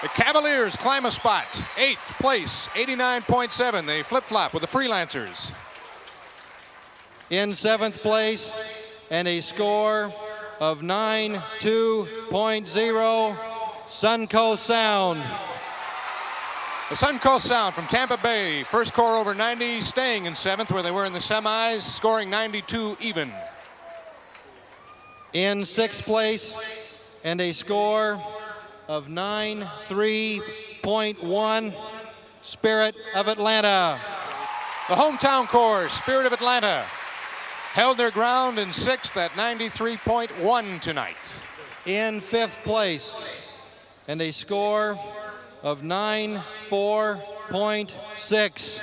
The Cavaliers climb a spot, 8th place, 89.7. They flip-flop with the Freelancers. In 7th place, and a score of 92.0, SUNCOAST Sound. The SUNCOAST Sound from Tampa Bay, first corps over 90, staying in 7th where they were in the semis, scoring 92 even. In 6th place, and a score of 93.1, Spirit of Atlanta. The hometown corps, Spirit of Atlanta, held their ground in 6th at 93.1 tonight. In 5th place, and a score of 94.6,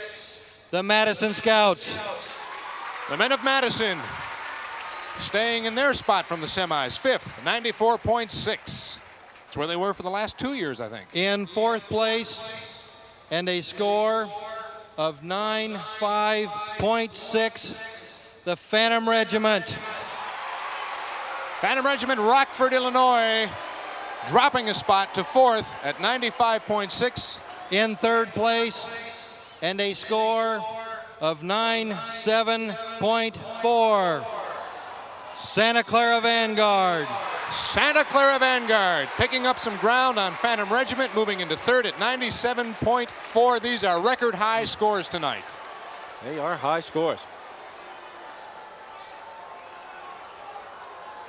the Madison Scouts. The men of Madison staying in their spot from the semis, 5th, 94.6. That's where they were for the last 2 years, I think. In 4th place, and a score of 95.6, the Phantom Regiment. Phantom Regiment, Rockford, Illinois, dropping a spot to 4th at 95.6. In 3rd place, and a score of 97.4, Santa Clara Vanguard. Santa Clara Vanguard picking up some ground on Phantom Regiment, moving into 3rd at 97.4. These are record high scores tonight. They are high scores.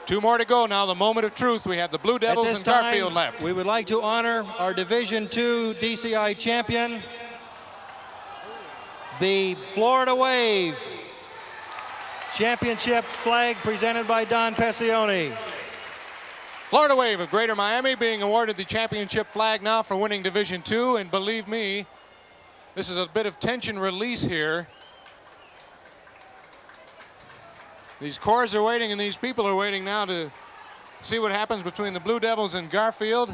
2 more to go now, the moment of truth. We have the Blue Devils and Garfield left. We would like to honor our Division II DCI champion, the Florida Wave. Championship flag presented by Don Pessione. Florida Wave of Greater Miami being awarded the championship flag now for winning Division II, and believe me, this is a bit of tension release here. These corps are waiting, and these people are waiting now to see what happens between the Blue Devils and Garfield,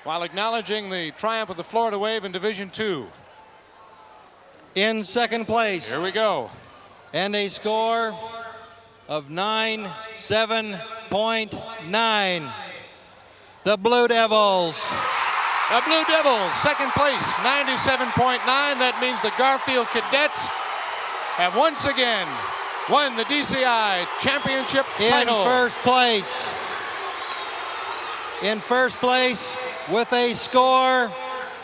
while acknowledging the triumph of the Florida Wave in Division II. In 2nd place. Here we go. And a score of 97.9. The Blue Devils. The Blue Devils, 2nd place, 97.9. That means the Garfield Cadets have once again won the DCI championship title. In first place with a score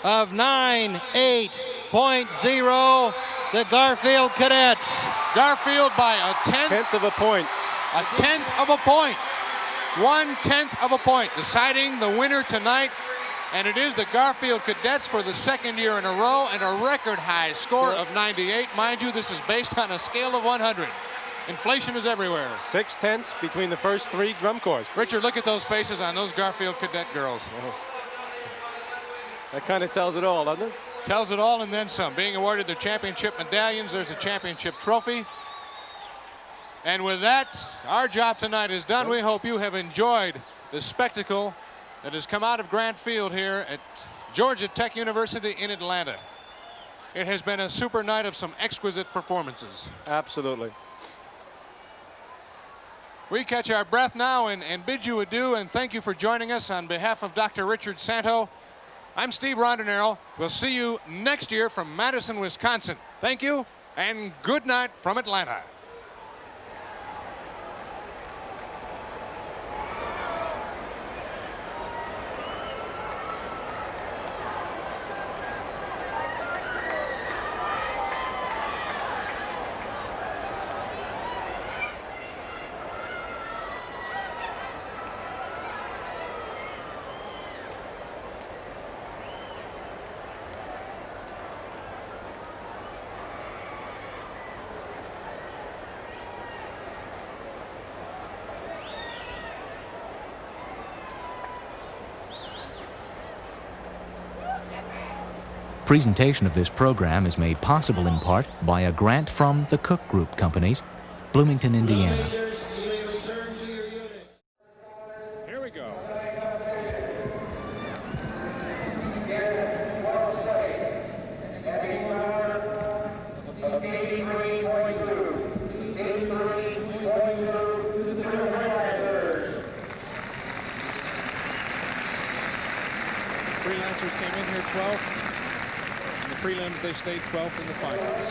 of 9.8.0, the Garfield Cadets. Garfield by a tenth of a point. A tenth of a point. 1/10 of a point, deciding the winner tonight. And it is the Garfield Cadets for the second year in a row, and a record high score of 98. Mind you, this is based on a scale of 100. Inflation is everywhere. 6/10 between the first 3 drum corps. Richard, look at those faces on those Garfield Cadet girls. That kind of tells it all, doesn't it? Tells it all and then some. Being awarded the championship medallions, there's a championship trophy. And with that, our job tonight is done. We hope you have enjoyed the spectacle that has come out of Grant Field here at Georgia Tech University in Atlanta. It has been a super night of some exquisite performances. Absolutely. We catch our breath now and bid you adieu, and thank you for joining us. On behalf of Dr. Richard Santo, I'm Steve Rondinero. We'll see you next year from Madison, Wisconsin. Thank you, and good night from Atlanta. Presentation of this program is made possible in part by a grant from the Cook Group Companies, Bloomington, Indiana. Here we go. Freelancers came in here 12th. In the prelims, they stayed 12th in the finals.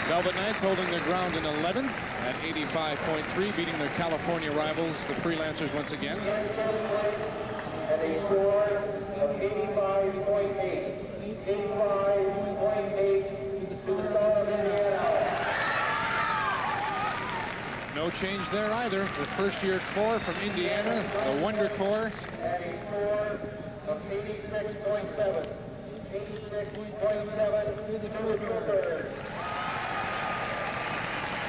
Velvet Knights holding their ground in 11th at 85.3, beating their California rivals, the Freelancers, once again. And a score of 85.8. 85.8 to the South of Indiana. No change there either. The first-year corps from Indiana, the Wonder Corps. And a score of 86.7. 86.7 to the Troopers.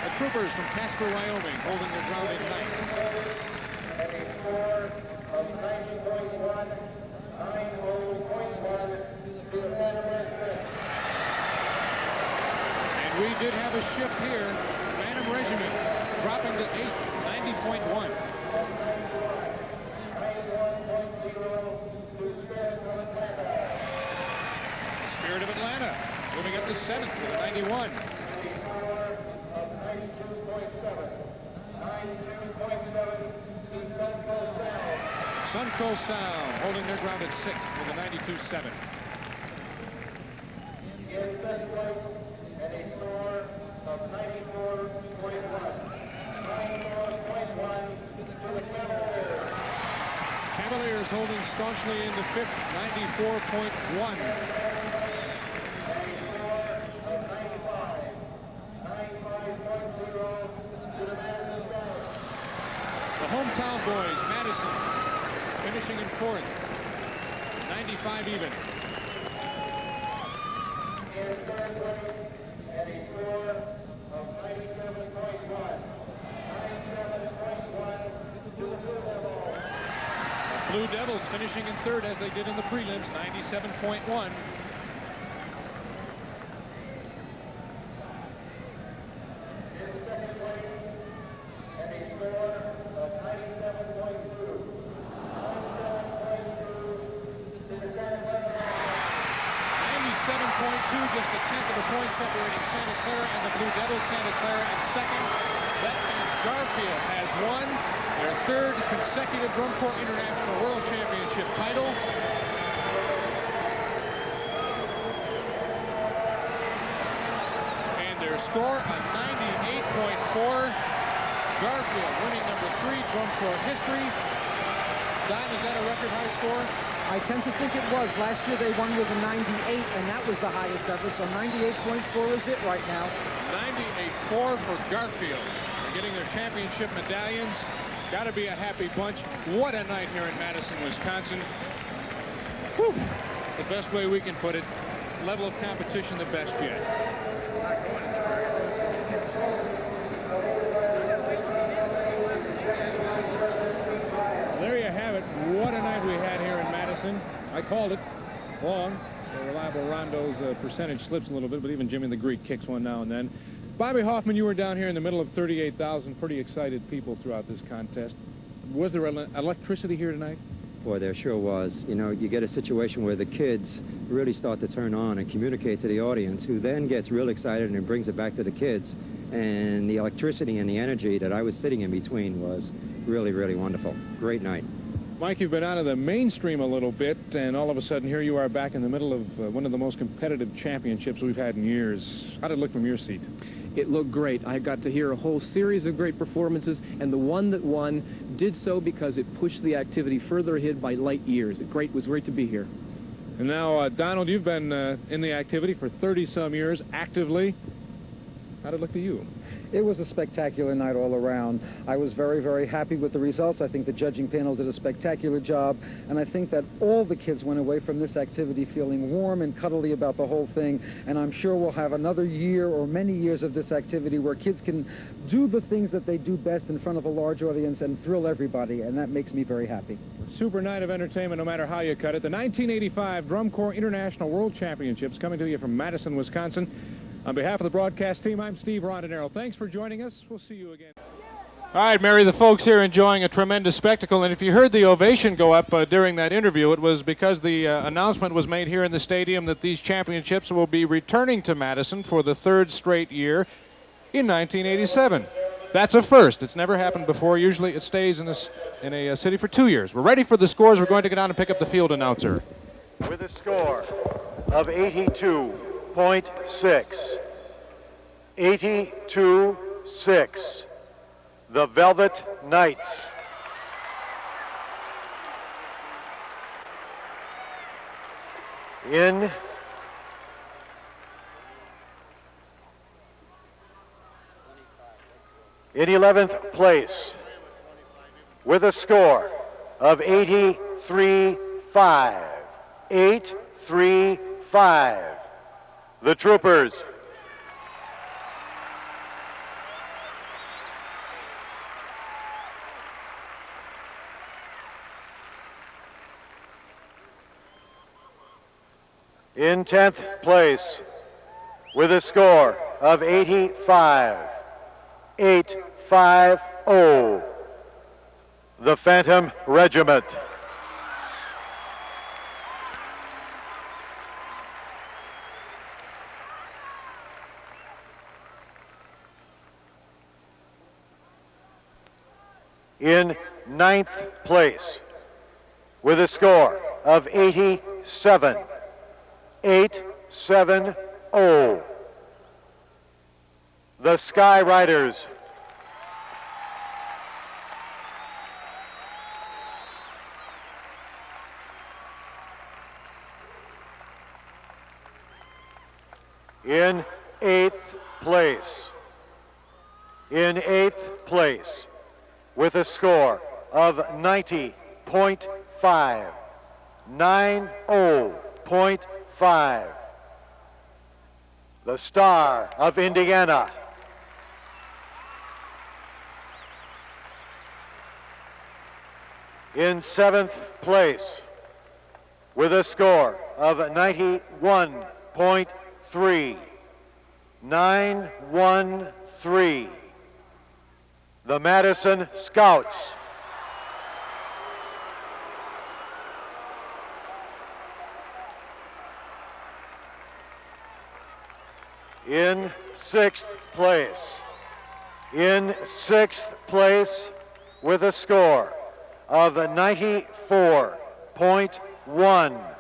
The Troopers from Casper, Wyoming, holding their ground in 9th. And a score of 90.1. 90.1 to the Phantom. And we did have a shift here. Phantom Regiment dropping to 8th, 90.1. Spirit of Atlanta moving up to 7th with a 91. SUNCOAST Sound holding their ground at 6th with a 92.7. And a score of 94.1. 94.1 to the Cavaliers. Cavaliers holding staunchly in the 5th, 94.1. The hometown boys, Madison, finishing in 4th, 95 even. In third place, and a score of 97.1. 97.1 to the Blue Devils. The Blue Devils finishing in 3rd as they did in the prelims, 97.1. Just a tenth of a point separating Santa Clara and the Blue Devils. Santa Clara in 2nd. That means Garfield has won their third consecutive Drum Corps International World Championship title. And their score, a 98.4. Garfield winning number 3 Drum Corps history. Don, is that a record high score? I tend to think it was. Last year they won with a 98, and that was the highest ever, so 98.4 is it right now. 98.4 for Garfield. They're getting their championship medallions. Got to be a happy bunch. What a night here in Madison, Wisconsin. Whew. The best way we can put it. Level of competition the best yet. There you have it. What a night we had here in Madison. I called it long. So Reliable Rondo's percentage slips a little bit, but even Jimmy the Greek kicks one now and then. Bobby Hoffman, you were down here in the middle of 38,000 pretty excited people throughout this contest. Was there electricity here tonight? Boy, there sure was. You know, you get a situation where the kids really start to turn on and communicate to the audience, who then gets real excited and brings it back to the kids. And the electricity and the energy that I was sitting in between was really, really wonderful. Great night. Mike, you've been out of the mainstream a little bit, and all of a sudden here you are back in the middle of one of the most competitive championships we've had in years. How did it look from your seat? It looked great. I got to hear a whole series of great performances, and the one that won did so because it pushed the activity further ahead by light years. It was great to be here. And now, Donald, you've been in the activity for 30-some years, actively. How did it look to you? It was a spectacular night all around. I was very, very happy with the results. I think the judging panel did a spectacular job, and I think that all the kids went away from this activity feeling warm and cuddly about the whole thing, and I'm sure we'll have another year or many years of this activity where kids can do the things that they do best in front of a large audience and thrill everybody, and that makes me very happy. Super night of entertainment, no matter how you cut it. The 1985 Drum Corps International World Championships coming to you from Madison, Wisconsin. On behalf of the broadcast team, I'm Steve Rondinero. Thanks for joining us. We'll see you again. All right, Mary, the folks here enjoying a tremendous spectacle. And if you heard the ovation go up during that interview, it was because the announcement was made here in the stadium that these championships will be returning to Madison for the 3rd straight year in 1987. That's a first. It's never happened before. Usually it stays in a city for 2 years. We're ready for the scores. We're going to go down and pick up the field announcer. With a score of 82.6, 82-6, the Velvet Knights. In 11th place, with a score of 83-5, 8-3-5, the Troopers. In 10th place, with a score of 85-850, the Phantom Regiment. In 9th place, with a score of 87-870, the Sky Riders. In 8th place, with a score of 90.5, 90.5, the Star of Indiana. In 7th place, with a score of 91.3, 913, the Madison Scouts. In 6th place, In 6th place with a score of 94.1.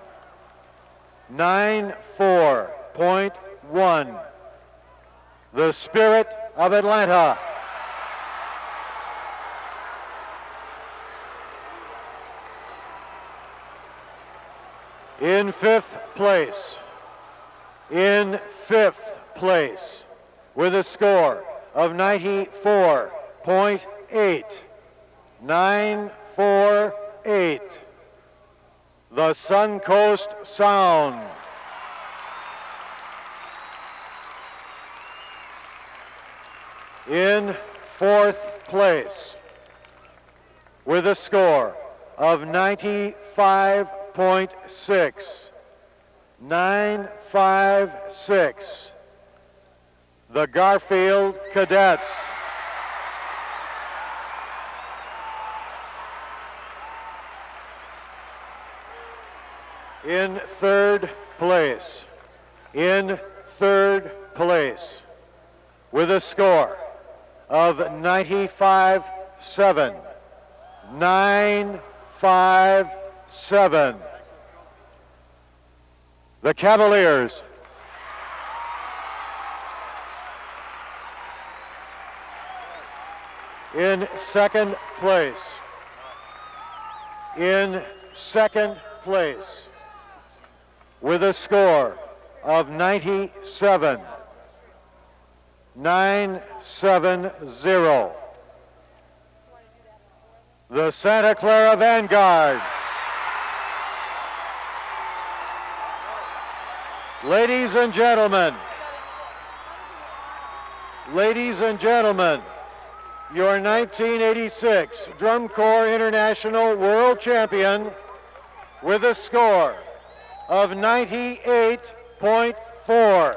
94.1. The Spirit of Atlanta. In 5th place. In 5th place with a score of 94.8. 948. The SUNCOAST Sound. In 4th place with a score of 95.6. 956. The GARFIELD Cadets. In 3rd place. In 3rd place with a score of 95.7. 957. The Cavaliers. In 2nd place. In 2nd place with a score of 97. 970. The Santa Clara Vanguard. Ladies and gentlemen, your 1986 Drum Corps International World Champion with a score of 98.4.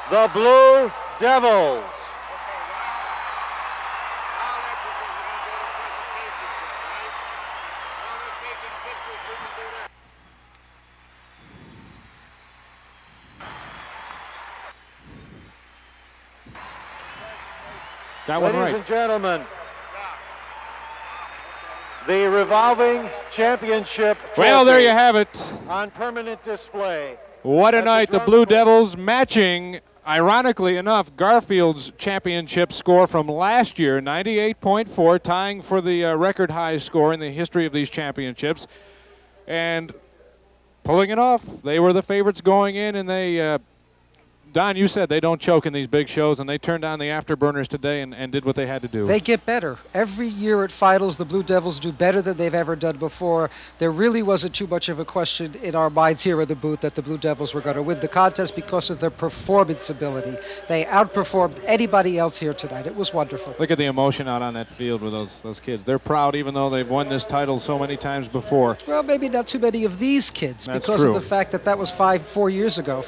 The Blue Devils. Got one Ladies right. and gentlemen, the revolving championship Well, there trophy you have it. on permanent display. What a night. The Blue Devils matching, ironically enough, Garfield's championship score from last year, 98.4, tying for the record high score in the history of these championships. And pulling it off. They were the favorites going in, and they, Don, you said they don't choke in these big shows, and they turned on the afterburners today and did what they had to do. They get better. Every year at finals, the Blue Devils do better than they've ever done before. There really wasn't too much of a question in our minds here at the booth that the Blue Devils were going to win the contest because of their performance ability. They outperformed anybody else here tonight. It was wonderful. Look at the emotion out on that field with those kids. They're proud even though they've won this title so many times before. Well, maybe not too many of these kids That's because true. of the fact that that was 5 years ago.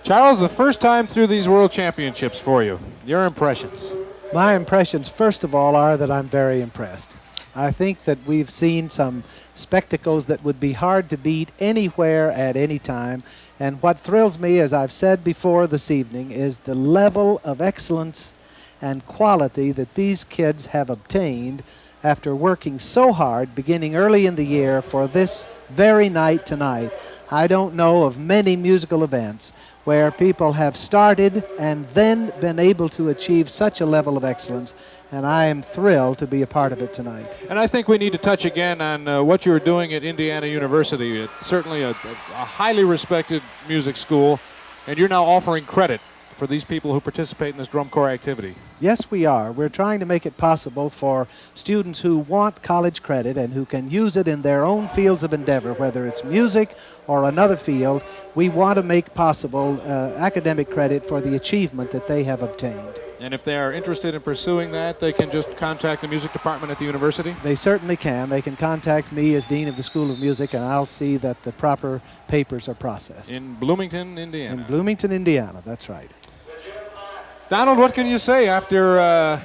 Charles, the first time through these World Championships for you, your impressions? My impressions, first of all, are that I'm very impressed. I think that we've seen some spectacles that would be hard to beat anywhere at any time. And what thrills me, as I've said before this evening, is the level of excellence and quality that these kids have obtained after working so hard beginning early in the year for this very night tonight. I don't know of many musical events where people have started and then been able to achieve such a level of excellence, and I am thrilled to be a part of it tonight. And I think we need to touch again on what you were doing at Indiana University. It's certainly a highly respected music school, and you're now offering credit for these people who participate in this drum corps activity. Yes, we are. We're trying to make it possible for students who want college credit and who can use it in their own fields of endeavor, whether it's music or another field. We want to make possible academic credit for the achievement that they have obtained. And if they are interested in pursuing that, they can just contact the music department at the university? They certainly can. They can contact me as Dean of the School of Music, and I'll see that the proper papers are processed. In Bloomington, Indiana. In Bloomington, Indiana, that's right. Donald, what can you say after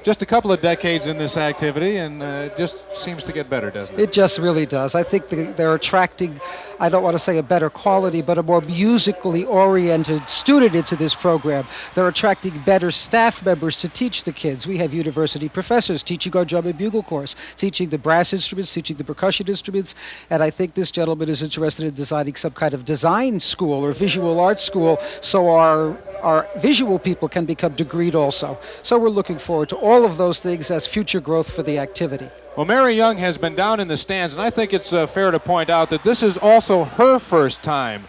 just a couple of decades in this activity, and it just seems to get better, doesn't it? It just really does. I think they're attracting, I don't want to say a better quality, but a more musically oriented student into this program. They're attracting better staff members to teach the kids. We have university professors teaching our drum and bugle course, teaching the brass instruments, teaching the percussion instruments, and I think this gentleman is interested in designing some kind of design school or visual arts school so our visual people can become degreed also. So we're looking forward to all of those things as future growth for the activity. Well, Mary Young has been down in the stands, and I think it's fair to point out that this is also her first time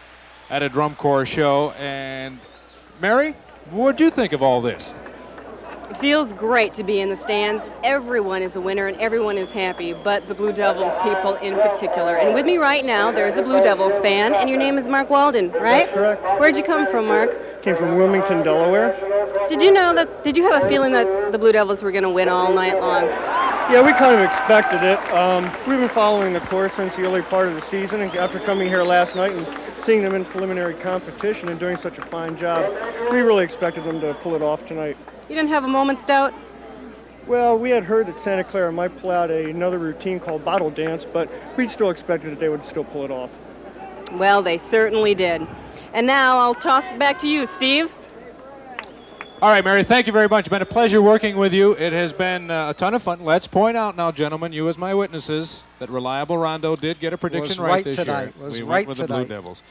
at a drum corps show. And Mary, what do you think of all this? It feels great to be in the stands. Everyone is a winner and everyone is happy, but the Blue Devils people in particular. And with me right now, there's a Blue Devils fan, and your name is Mark Walden, right? That's correct. Where'd you come from, Mark? Came from Wilmington, Delaware. Did you have a feeling that the Blue Devils were going to win all night long? Yeah, we kind of expected it. We've been following the course since the early part of the season, and after coming here last night and seeing them in preliminary competition and doing such a fine job, we really expected them to pull it off tonight. You didn't have a moment's doubt? Well, we had heard that Santa Clara might pull out another routine called Bottle Dance, but we still expected that they would still pull it off. Well, they certainly did. And now I'll toss it back to you, Steve. All right, Mary, thank you very much. It's been a pleasure working with you. It has been a ton of fun. Let's point out now, gentlemen, you as my witnesses, that Reliable Rondo did get a prediction right this year. We went with the Blue Devils.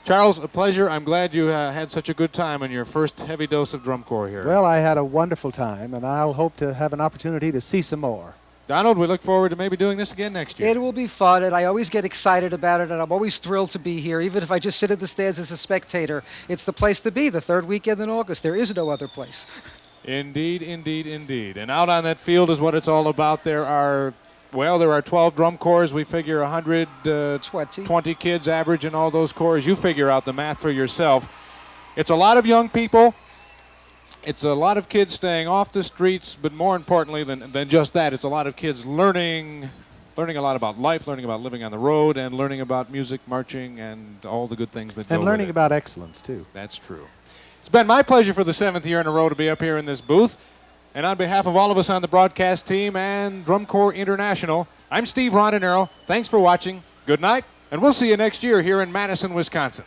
Charles, a pleasure. I'm glad you had such a good time on your first heavy dose of drum corps here. Well, I had a wonderful time, and I'll hope to have an opportunity to see some more. Donald, we look forward to maybe doing this again next year. It will be fun, and I always get excited about it, and I'm always thrilled to be here. Even if I just sit in the stands as a spectator, it's the place to be, the third weekend in August. There is no other place. Indeed, indeed, indeed. And out on that field is what it's all about. There are 12 drum corps. We figure 120 kids average in all those corps. You figure out the math for yourself. It's a lot of young people. It's a lot of kids staying off the streets, but more importantly than just that, it's a lot of kids learning a lot about life, learning about living on the road, and learning about music, marching, and all the good things that go with it. And learning about excellence, too. That's true. It's been my pleasure for the 7th year in a row to be up here in this booth. And on behalf of all of us on the broadcast team and Drum Corps International, I'm Steve Rondinero. Thanks for watching. Good night, and we'll see you next year here in Madison, Wisconsin.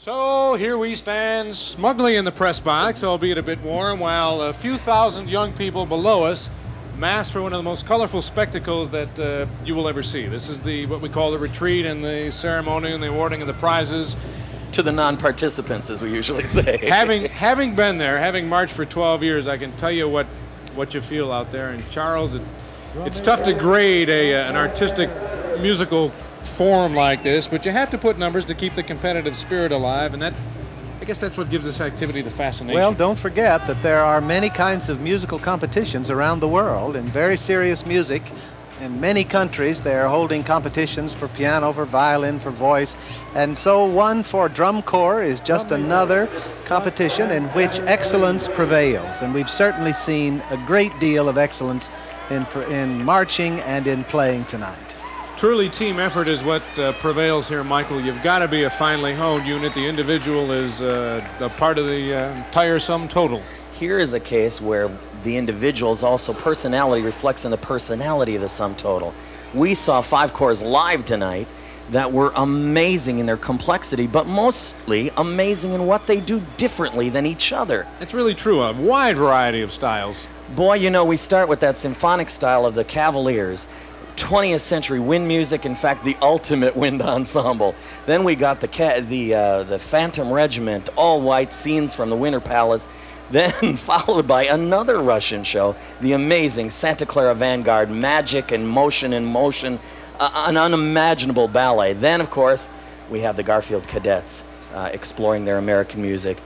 So here we stand smugly in the press box, albeit a bit warm, while a few thousand young people below us mass for one of the most colorful spectacles that you will ever see. This is what we call the retreat and the ceremony and the awarding of the prizes. To the non-participants, as we usually say. having been there, having marched for 12 years, I can tell you what you feel out there. And Charles, it's tough to grade an artistic musical form like this, but you have to put numbers to keep the competitive spirit alive, and I guess that's what gives this activity the fascination. Well, don't forget that there are many kinds of musical competitions around the world in very serious music. In many countries, they are holding competitions for piano, for violin, for voice, and so one for drum corps is just another competition in which excellence prevails, and we've certainly seen a great deal of excellence in marching and in playing tonight. Truly, team effort is what prevails here, Michael. You've got to be a finely honed unit. The individual is a part of the entire sum total. Here is a case where the individual's also personality reflects in the personality of the sum total. We saw 5 corps live tonight that were amazing in their complexity, but mostly amazing in what they do differently than each other. It's really true, a wide variety of styles. Boy, you know, we start with that symphonic style of the Cavaliers, 20th century wind music, in fact, the ultimate wind ensemble. Then we got the Phantom Regiment, all white scenes from the Winter Palace. Then followed by another Russian show, the amazing Santa Clara Vanguard, magic and motion, an unimaginable ballet. Then, of course, we have the Garfield Cadets exploring their American music.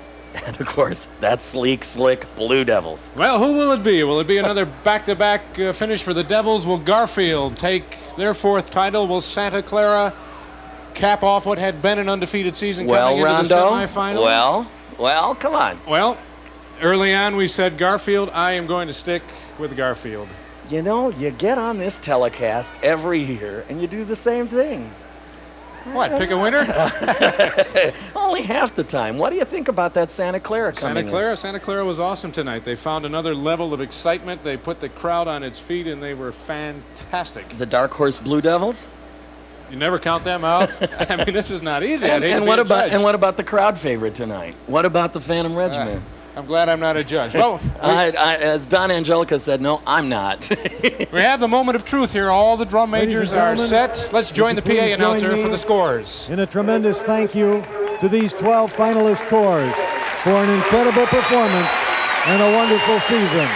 And, of course, that sleek, slick Blue Devils. Well, who will it be? Will it be another back-to-back finish for the Devils? Will Garfield take their 4th title? Will Santa Clara cap off what had been an undefeated season coming into the semifinals? Well, come on. Well, early on we said Garfield. I am going to stick with Garfield. You know, you get on this telecast every year and you do the same thing. What, pick a winner? Only half the time. What do you think about that Santa Clara coming in? Santa Clara was awesome tonight. They found another level of excitement. They put the crowd on its feet, and they were fantastic. The Dark Horse Blue Devils? You never count them out. I mean, this is not easy. And what about the crowd favorite tonight? What about the Phantom Regiment? I'm glad I'm not a judge. Well, as Don Angelica said, no, I'm not. we have the moment of truth here. All the drum majors are set. Let's join the PA announcer for the scores. In a tremendous thank you to these 12 finalist corps for an incredible performance and a wonderful season.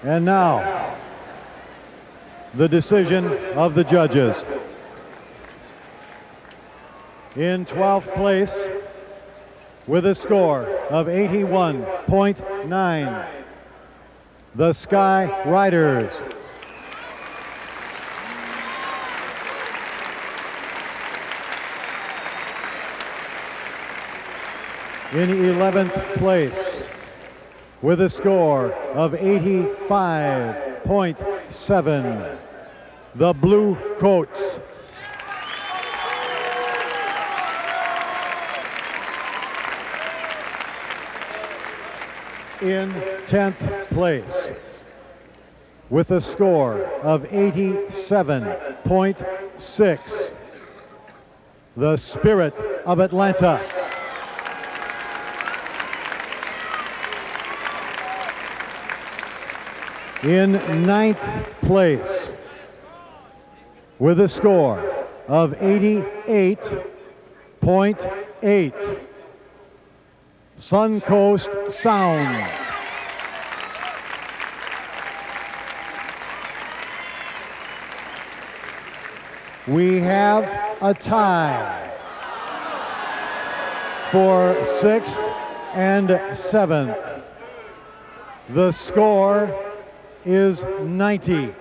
And now, the decision of the judges. In 12th place, with a score of 81.9, the Sky Riders. In 11th place, with a score of 85.7, the Blue Coats. In 10th place, with a score of 87.6, the Spirit of Atlanta. In 9th place, with a score of 88.8, SUNCOAST Sound. We have a tie for 6th and 7th. The score is 90.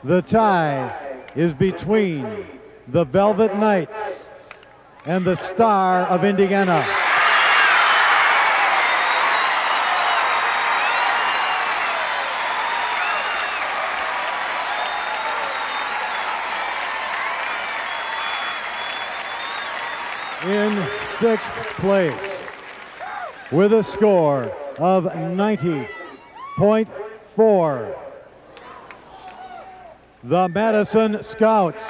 The tie is between the Velvet Knights and the Star of Indiana. In 6th place, with a score of 90.4, the Madison Scouts.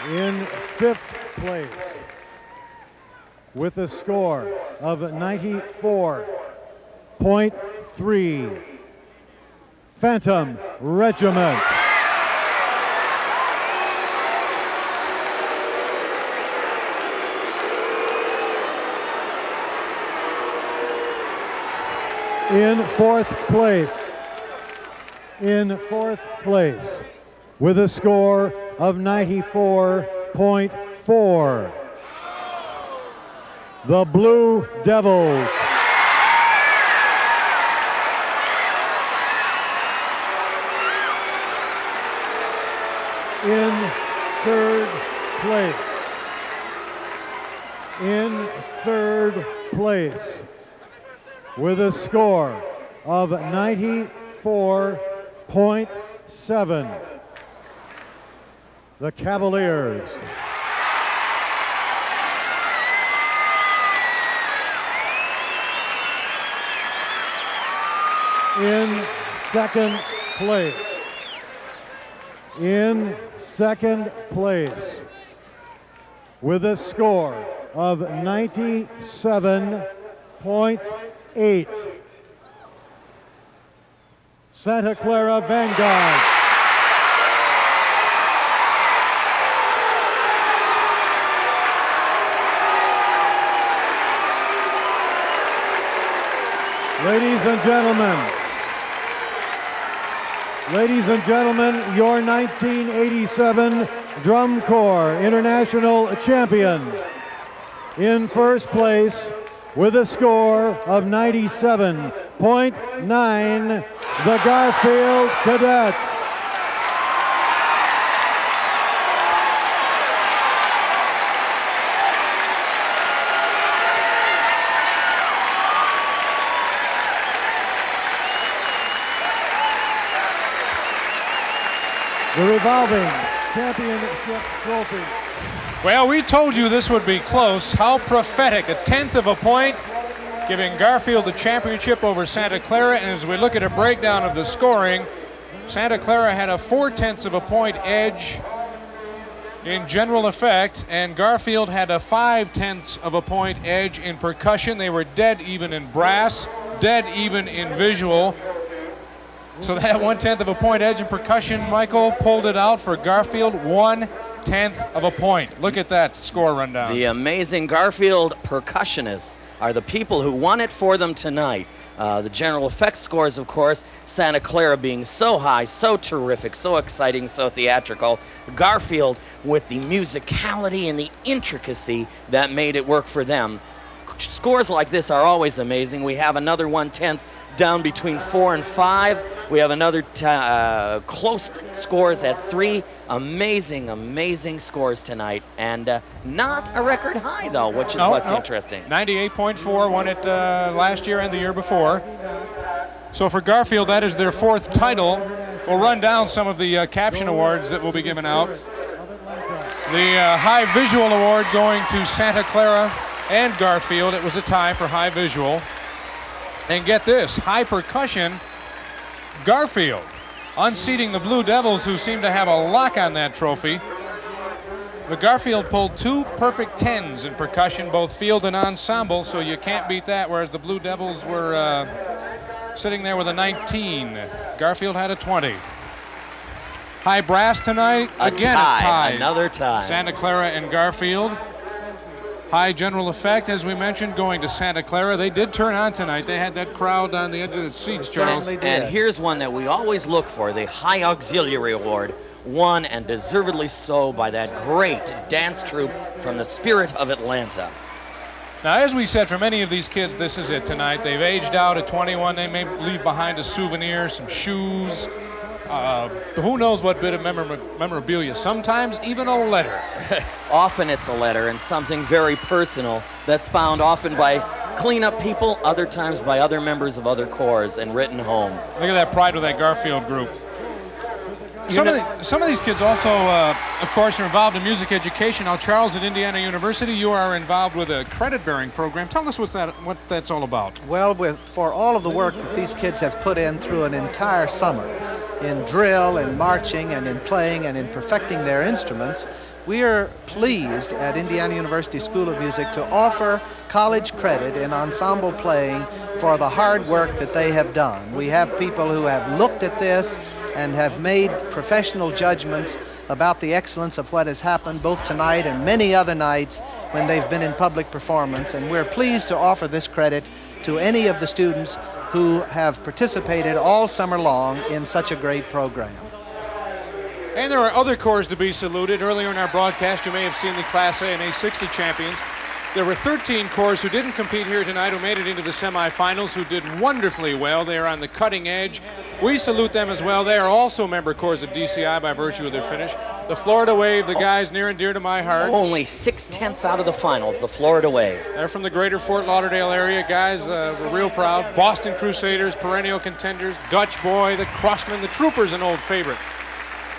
In 5th place, with a score of 94.3, Phantom Regiment. In 4th place, with a score of 94.4, the Blue Devils. In 3rd place, with a score of 94.7, the Cavaliers. In 2nd place, with a score of 97.8, Santa Clara Vanguard. Ladies and gentlemen, your 1987 Drum Corps International Champion. In first place with a score of 97.9, the Garfield Cadets. The revolving championship trophy. Well, we told you this would be close. How prophetic. A tenth of a point, giving Garfield the championship over Santa Clara. And as we look at a breakdown of the scoring, Santa Clara had a 4/10 of a point edge in general effect, and Garfield had a 5/10 of a point edge in percussion. They were dead even in brass, dead even in visual. So that 1/10 of a point edge in percussion, Michael pulled it out for Garfield, 1/10 of a point. Look at that score rundown. The amazing Garfield percussionists are the people who won it for them tonight. The general effects scores, of course, Santa Clara being so high, so terrific, so exciting, so theatrical. Garfield with the musicality and the intricacy that made it work for them. Scores like this are always amazing. We have another 1/10 down between 4 and 5. We have another close scores at 3. Amazing, amazing scores tonight. And not a record high, though, which is what's interesting. 98.4, won it last year and the year before. So for Garfield, that is their 4th title. We'll run down some of the caption awards that will be given out. The High Visual Award going to Santa Clara and Garfield. It was a tie for High Visual. And get this, High Percussion, Garfield, unseating the Blue Devils, who seem to have a lock on that trophy. But Garfield pulled 2 perfect 10s in percussion, both field and ensemble, so you can't beat that, whereas the Blue Devils were sitting there with a 19. Garfield had a 20. High Brass tonight, again a tie. Another tie. Santa Clara and Garfield. High General Effect, as we mentioned, going to Santa Clara. They did turn on tonight. They had that crowd on the edge of the seats, Charles. And here's one that we always look for, the High Auxiliary Award, won and deservedly so by that great dance troupe from the Spirit of Atlanta. Now, as we said, for many of these kids, this is it tonight. They've aged out at 21. They may leave behind a souvenir, some shoes, who knows what bit of memorabilia, sometimes even a letter. Often it's a letter and something very personal that's found often by cleanup people, other times by other members of other corps and written home. Look at that pride with that Garfield group. Some of these kids also, of course, are involved in music education. Now, Charles, at Indiana University, you are involved with a credit-bearing program. Tell us what that's all about. Well, for all of the work that these kids have put in through an entire summer, in drill and marching and in playing and in perfecting their instruments, we are pleased at Indiana University School of Music to offer college credit in ensemble playing for the hard work that they have done. We have people who have looked at this and have made professional judgments about the excellence of what has happened both tonight and many other nights when they've been in public performance, and we're pleased to offer this credit to any of the students who have participated all summer long in such a great program. And there are other corps to be saluted. Earlier in our broadcast, you may have seen the Class A and A60 champions. There were 13 corps who didn't compete here tonight, who made it into the semifinals, who did wonderfully well. They are on the cutting edge. We salute them as well. They are also member corps of DCI by virtue of their finish. The Florida Wave, the guys near and dear to my heart. Only 6/10 out of the finals, the Florida Wave. They're from the greater Fort Lauderdale area. Guys, we're real proud. Boston Crusaders, perennial contenders. Dutch Boy, the Crossmen, the Troopers, an old favorite.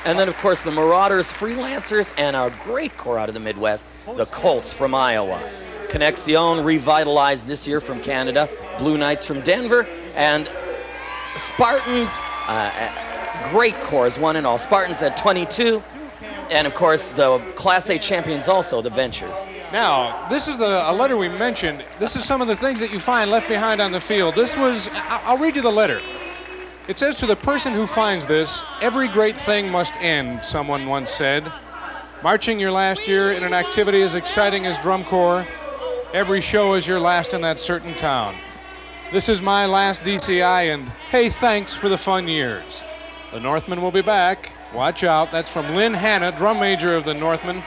And then, of course, the Marauders, Freelancers, and our great corps out of the Midwest, the Colts from Iowa. Connexion, revitalized this year from Canada. Blue Knights from Denver. And Spartans, great corps, one and all. Spartans at 22. And, of course, the Class A champions also, the Ventures. Now, this is a letter we mentioned. This is some of the things that you find left behind on the field. This was, I'll read you the letter. It says, to the person who finds this, every great thing must end, someone once said. Marching your last year in an activity as exciting as drum corps, every show is your last in that certain town. This is my last DCI, and hey, thanks for the fun years. The Northmen will be back. Watch out. That's from Lynn Hanna, drum major of the Northmen,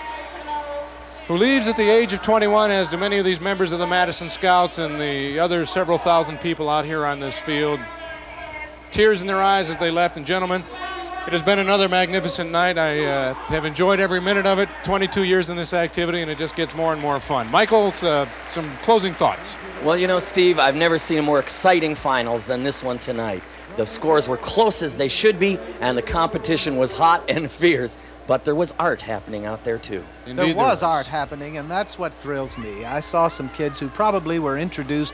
who leaves at the age of 21, as do many of these members of the Madison Scouts and the other several thousand people out here on this field. Tears in their eyes as they left. And gentlemen, it has been another magnificent night. I have enjoyed every minute of it. 22 years in this activity, and it just gets more and more fun. Michael, some closing thoughts. Well, you know, Steve, I've never seen a more exciting finals than this one tonight. The scores were close as they should be, and the competition was hot and fierce. But there was art happening out there, too. There was art happening, and that's what thrills me. I saw some kids who probably were introduced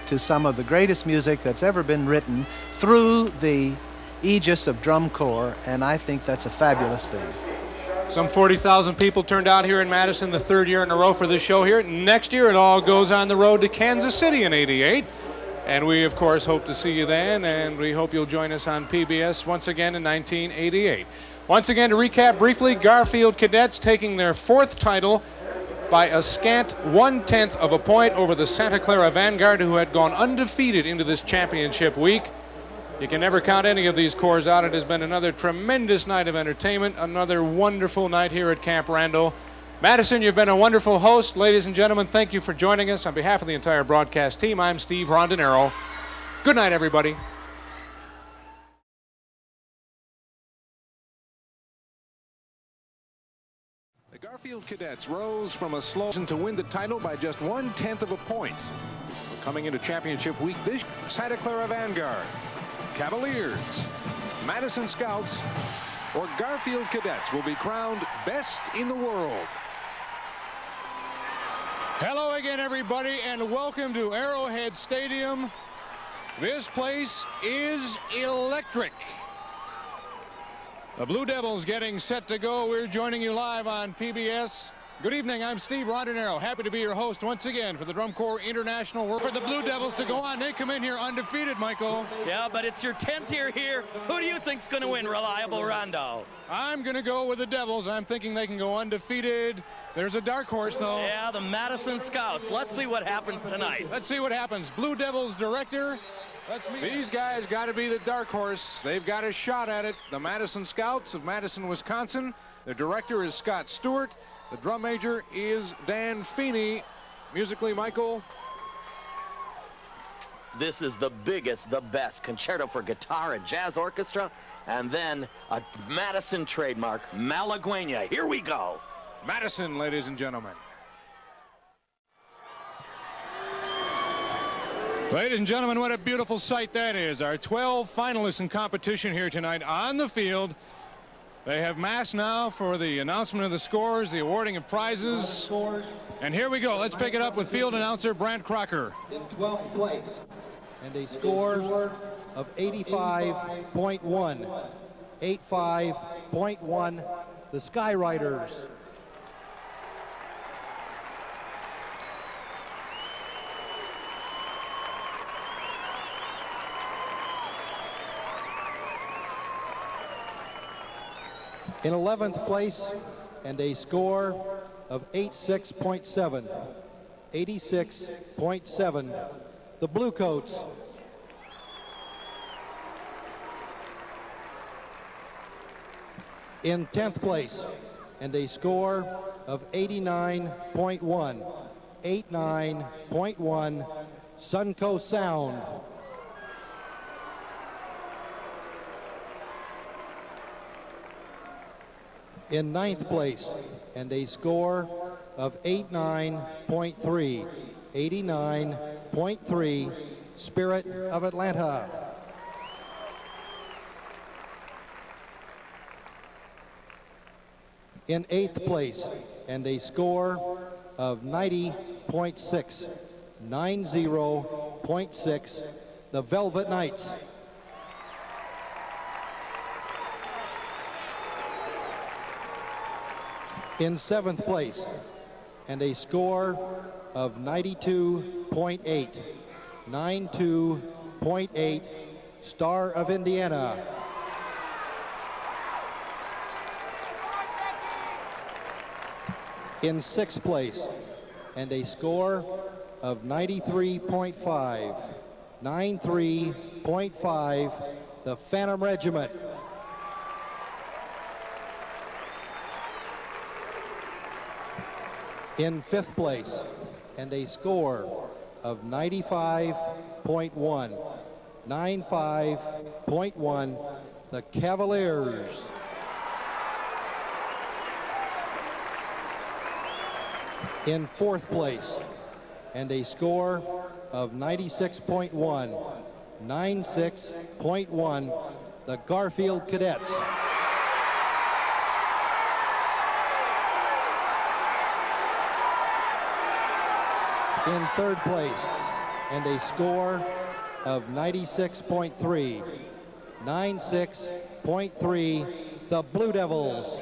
to some of the greatest music that's ever been written through the aegis of drum corps, and I think that's a fabulous thing. Some 40,000 people turned out here in Madison the third year in a row for this show here. Next year, it all goes on the road to Kansas City in '88. And we, of course, hope to see you then, and we hope you'll join us on PBS once again in 1988. Once again, to recap briefly, Garfield Cadets taking their 4th title by a scant 1/10 of a point over the Santa Clara Vanguard, who had gone undefeated into this championship week. You can never count any of these corps out. It has been another tremendous night of entertainment, another wonderful night here at Camp Randall. Madison, you've been a wonderful host. Ladies and gentlemen, thank you for joining us. On behalf of the entire broadcast team, I'm Steve Rondinero. Good night, everybody. The Garfield Cadets rose from a slow to win the title by just 1/10 of a point. Coming into championship week, this Santa Clara Vanguard, Cavaliers, Madison Scouts, or Garfield Cadets will be crowned best in the world. Hello again, everybody, and welcome to Arrowhead Stadium. This place is electric. The Blue Devils getting set to go. We're joining you live on PBS. Good evening, I'm Steve Rondinero. Happy to be your host once again for the Drum Corps International World. For the Blue Devils to go on, they come in here undefeated, Michael. Yeah, but it's your 10th year here. Who do you think's going to win, Reliable Rondo? I'm going to go with the Devils. I'm thinking they can go undefeated. There's a dark horse, though. Yeah, the Madison Scouts. Let's see what happens tonight. Let's see what happens. Blue Devils director. These guys got to be the dark horse. They've got a shot at it. The Madison Scouts of Madison, Wisconsin. The director is Scott Stewart. The drum major is Dan Feeney. Musically, Michael. This is the biggest, the best concerto for guitar and jazz orchestra, and then a Madison trademark, Malagueña. Here we go. Madison, ladies and gentlemen. Ladies and gentlemen, what a beautiful sight that is. Our 12 finalists in competition here tonight on the field. They have massed now for the announcement of the scores, the awarding of prizes. And here we go. Let's pick it up with field announcer Brant Crocker. In 12th place, and a score of 85.1. 85.1, the Skyryders. In 11th place, and a score of 86.7. 86.7, the Bluecoats. In 10th place, and a score of 89.1. 89.1, SUNCOAST Sound. In 9th place, and a score of 89.3. 89.3, Spirit of Atlanta. In 8th place, and a score of 90.6. 90.6, the Velvet Knights. In 7th place, and a score of 92.8. 92.8, Star of Indiana. In 6th place, and a score of 93.5. 93.5, the Phantom Regiment. In 5th place, and a score of 95.1, 95.1, the Cavaliers. In 4th place, and a score of 96.1, 96.1, the Garfield Cadets. In 3rd place, and a score of 96.3, 96.3, the Blue Devils.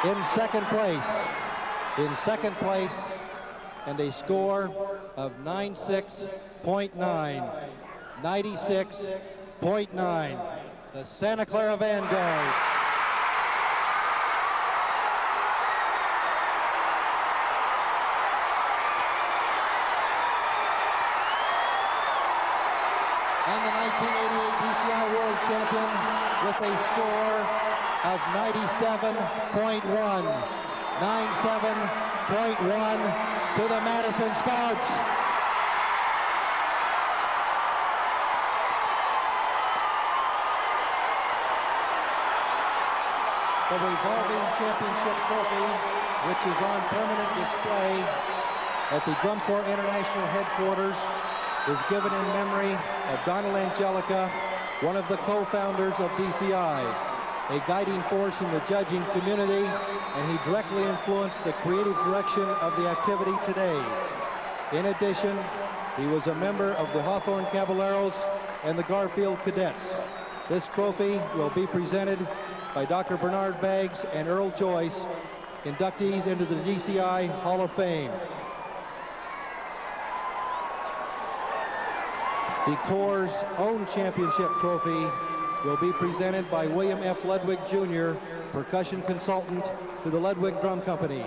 In 2nd place, and a score of 96.9, 96.9, the Santa Clara Vanguard. And the 1988 DCI World Champion with a score of 97.1, 97.1 to the Madison Scouts. The revolving championship trophy, which is on permanent display at the Drum Corps International Headquarters, is given in memory of Donald Angelica, one of the co-founders of DCI, a guiding force in the judging community, and he directly influenced the creative direction of the activity today. In addition, he was a member of the Hawthorne Caballeros and the Garfield Cadets. This trophy will be presented by Dr. Bernard Baggs and Earl Joyce, inductees into the DCI Hall of Fame. The Corps' own championship trophy will be presented by William F. Ludwig Jr., percussion consultant to the Ludwig Drum Company.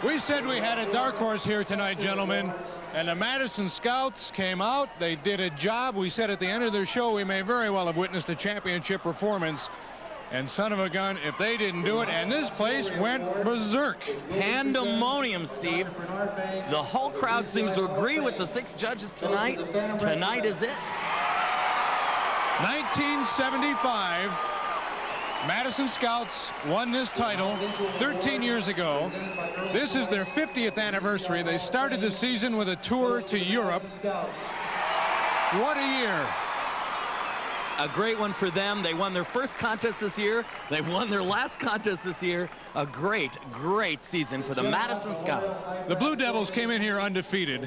We said we had a dark horse here tonight, gentlemen, and the Madison Scouts came out. They did a job. We said at the end of their show we may very well have witnessed a championship performance. And son of a gun, if they didn't do it, and this place went berserk. Pandemonium, Steve. The whole crowd seems to agree with the 6 judges tonight. Tonight is it. 1975. Madison Scouts won this title 13 years ago. This is their 50th anniversary. They started the season with a tour to Europe. What a year. A great one for them. They won their first contest this year. They won their last contest this year. A great, great season for the Madison Scouts. The Blue Devils came in here undefeated.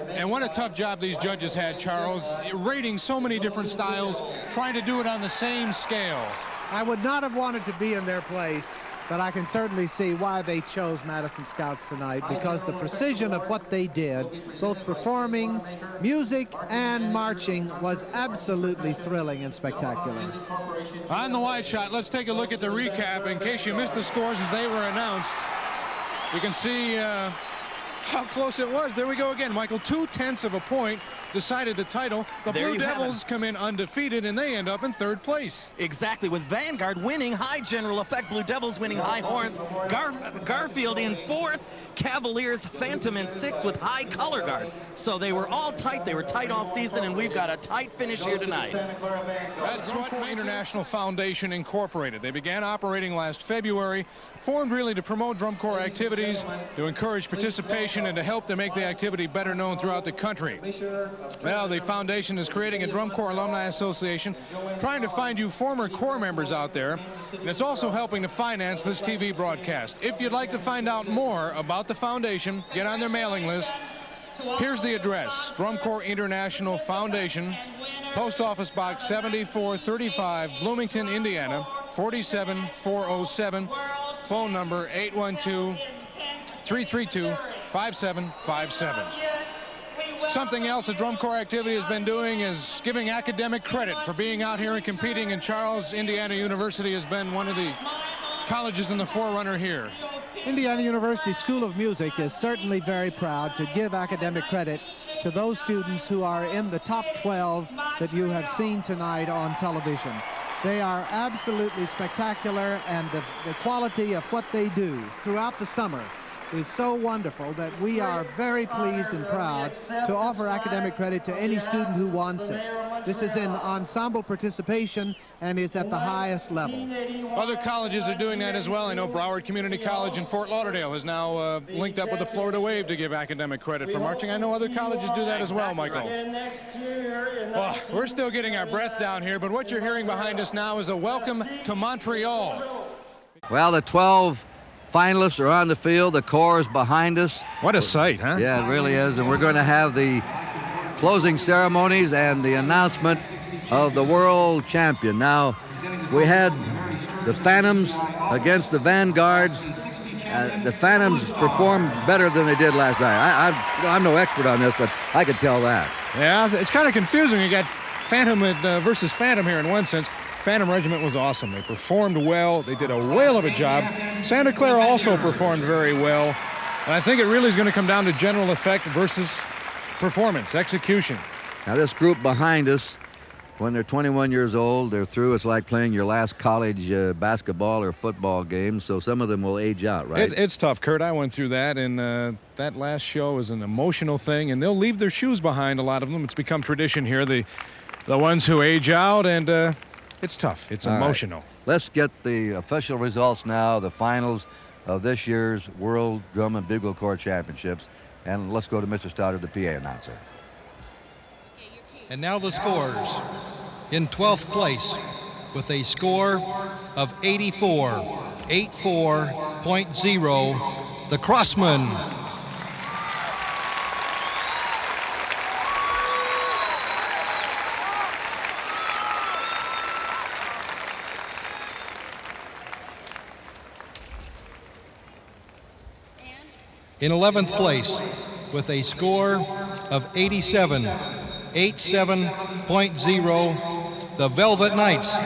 And what a tough job these judges had, Charles, rating so many different styles, trying to do it on the same scale. I would not have wanted to be in their place, but I can certainly see why they chose Madison Scouts tonight, because the precision of what they did, both performing, music, and marching, was absolutely thrilling and spectacular. On the wide shot, let's take a look at the recap in case you missed the scores as they were announced. You can see how close it was. There we go again, Michael. 2/10 of a point decided the title. The Blue Devils come in undefeated, and they end up in 3rd place. Exactly, with Vanguard winning high general effect, Blue Devils winning high horns, Garfield in 4th, Cavaliers, Phantom in 6th with high color guard. So they were all tight. They were tight all season, and we've got a tight finish here tonight. That's what International Foundation Incorporated. They began operating last February. formed really to promote drum corps activities, to encourage participation, and to help to make the activity better known throughout the country. Well, the foundation is creating a Drum Corps Alumni Association, trying to find you former corps members out there, and it's also helping to finance this TV broadcast. If you'd like to find out more about the foundation, get on their mailing list. Here's the address: Drum Corps International Foundation, Post Office Box 7435, Bloomington, Indiana, 47407. Phone number 812-332-5757. Something else the Drum Corps activity has been doing is giving academic credit for being out here and competing, and Charles Indiana University has been one of the colleges in the forerunner here. Indiana University School of Music is certainly very proud to give academic credit to those students who are in the top 12 that you have seen tonight on television. They are absolutely spectacular, and the quality of what they do throughout the summer is so wonderful that we are very pleased and proud to offer academic credit to any student who wants it. This is in ensemble participation and is at the highest level. Other colleges are doing that as well. I know Broward Community College in Fort Lauderdale has now linked up with the Florida Wave to give academic credit for marching. I know other colleges do that as well, Michael. Well, we're still getting our breath down here, but what you're hearing behind us now is a welcome to Montreal. Well, the 12 finalists are on the field. The corps is behind us. What a sight, huh? Yeah, it really is. And we're going to have the closing ceremonies and the announcement of the world champion. Now, we had the Phantoms against the Vanguards. The Phantoms performed better than they did last night. I'm no expert on this, but I could tell that. Yeah, it's kind of confusing. You got Phantom versus Phantom here in one sense. Phantom Regiment was awesome. They performed well. They did a whale of a job. Santa Clara also performed very well. And I think it really is going to come down to general effect versus performance, execution. Now, this group behind us, when they're 21 years old, they're through. It's like playing your last college basketball or football game, so some of them will age out, right? It's tough, Kurt. I went through that, and that last show is an emotional thing, and they'll leave their shoes behind, a lot of them. It's become tradition here, the ones who age out, and it's tough. It's emotional. Right. Let's get the official results now, the finals of this year's World Drum and Bugle Corps Championships. And let's go to Mr. Stoddard, the PA announcer. And now the scores. In 12th place, with a score of 84.0, the Crossmen. In 11th place, with a score of 87.0, the Velvet Knights.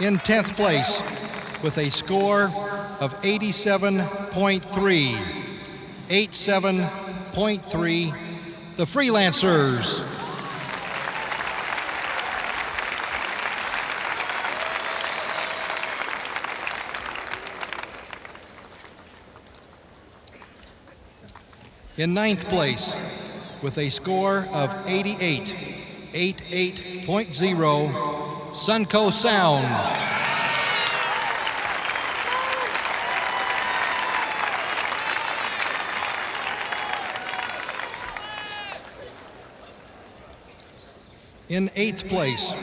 In 10th place, with a score of 87.3, the Freelancers. In 9th place, with a score of 88.0, SUNCOAST Sound. In 8th place,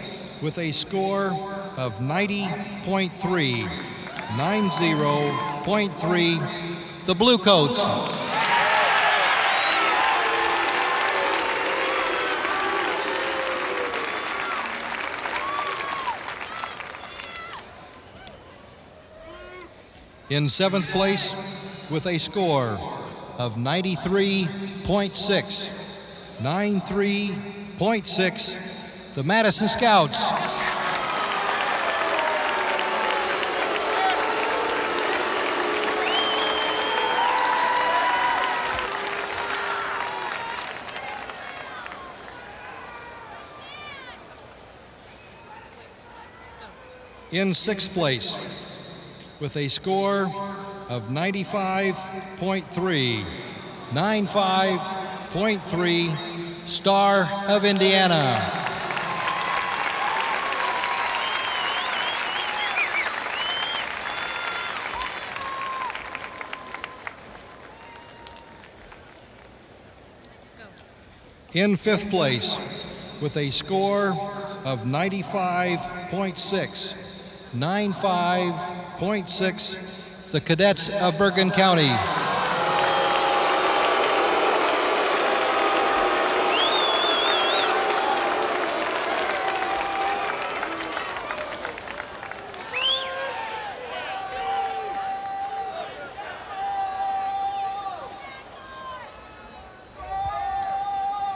with a score of 90.3, the Bluecoats. In 7th place, with a score of 93.6, the Madison Scouts. In 6th place, with a score of 95.3. 95.3, Star of Indiana. In fifth place, with a score of 95.6, 95.6, the Cadets of Bergen County.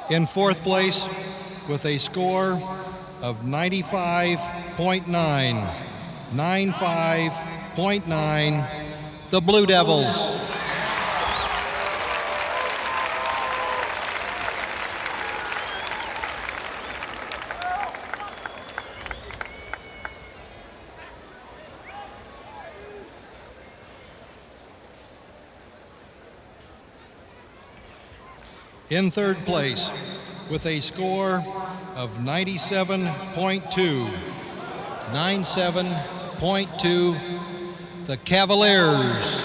In fourth place, with a score of 95.9, 95.9, the Blue Devils. In third place, with a score of 97.2, 97.2, the Cavaliers.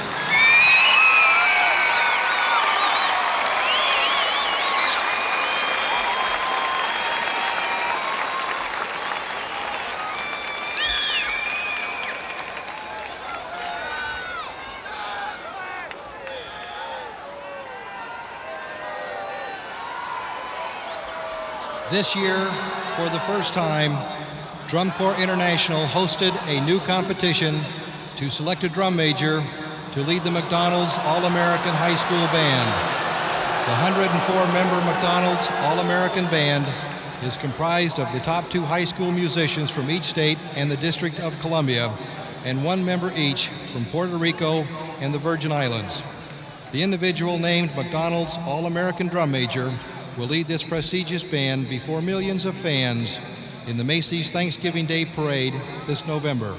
This year, for the first time, Drum Corps International hosted a new competition to select a drum major to lead the McDonald's All-American High School Band. The 104-member McDonald's All-American Band is comprised of the top 2 high school musicians from each state and the District of Columbia, and 1 member each from Puerto Rico and the Virgin Islands. The individual named McDonald's All-American Drum Major will lead this prestigious band before millions of fans in the Macy's Thanksgiving Day Parade this November.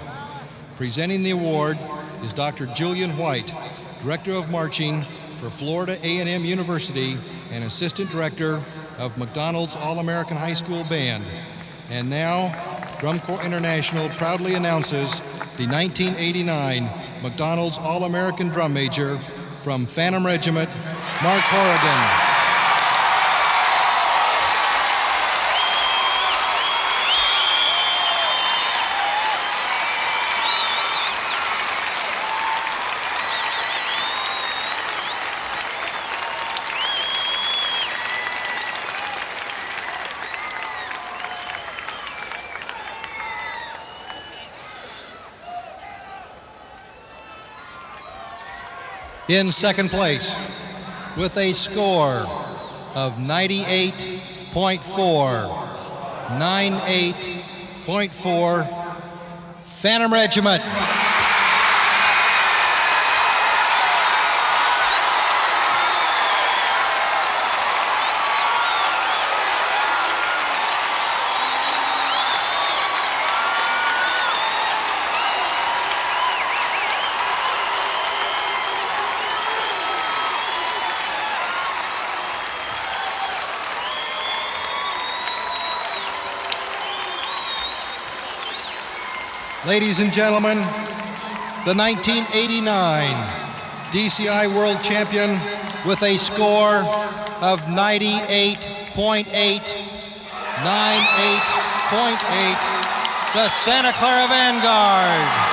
Presenting the award is Dr. Julian White, Director of Marching for Florida A&M University and Assistant Director of McDonald's All-American High School Band. And now, Drum Corps International proudly announces the 1989 McDonald's All-American Drum Major from Phantom Regiment, Mark Horrigan. In second place, with a score of 98.4, 98.4, Phantom Regiment. Ladies and gentlemen, the 1989 DCI World Champion with a score of 98.8, 98.8, the Santa Clara Vanguard.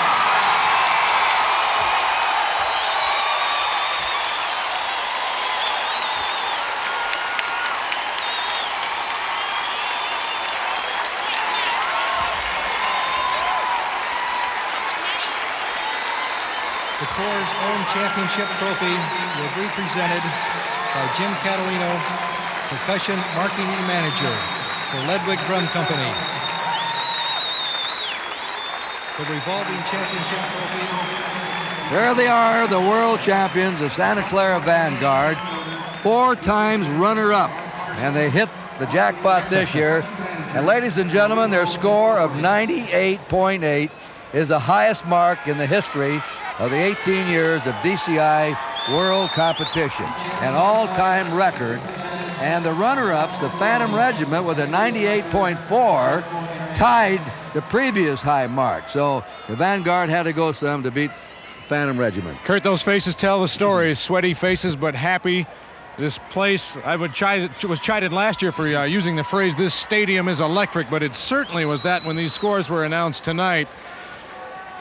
The Corps' own championship trophy will be presented by Jim Catalino, Percussion Marketing Manager for Ledwig Drum Company. The revolving championship trophy. There they are, the world champions, the Santa Clara Vanguard, 4 times runner-up, and they hit the jackpot this year. And ladies and gentlemen, their score of 98.8 is the highest mark in the history of the 18 years of DCI World Competition, an all-time record. And the runner-ups, the Phantom Regiment, with a 98.4, tied the previous high mark. So the Vanguard had to go some to beat Phantom Regiment. Kurt, those faces tell the story. Sweaty faces, but happy. This place, I was chided last year for using the phrase, this stadium is electric, but it certainly was that when these scores were announced tonight.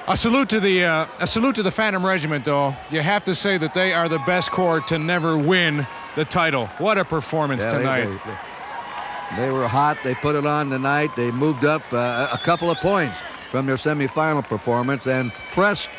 A salute to the Phantom Regiment, though. You have to say that they are the best corps to never win the title. What a performance tonight. They were hot. They put it on tonight. They moved up a couple of points from their semifinal performance and pressed.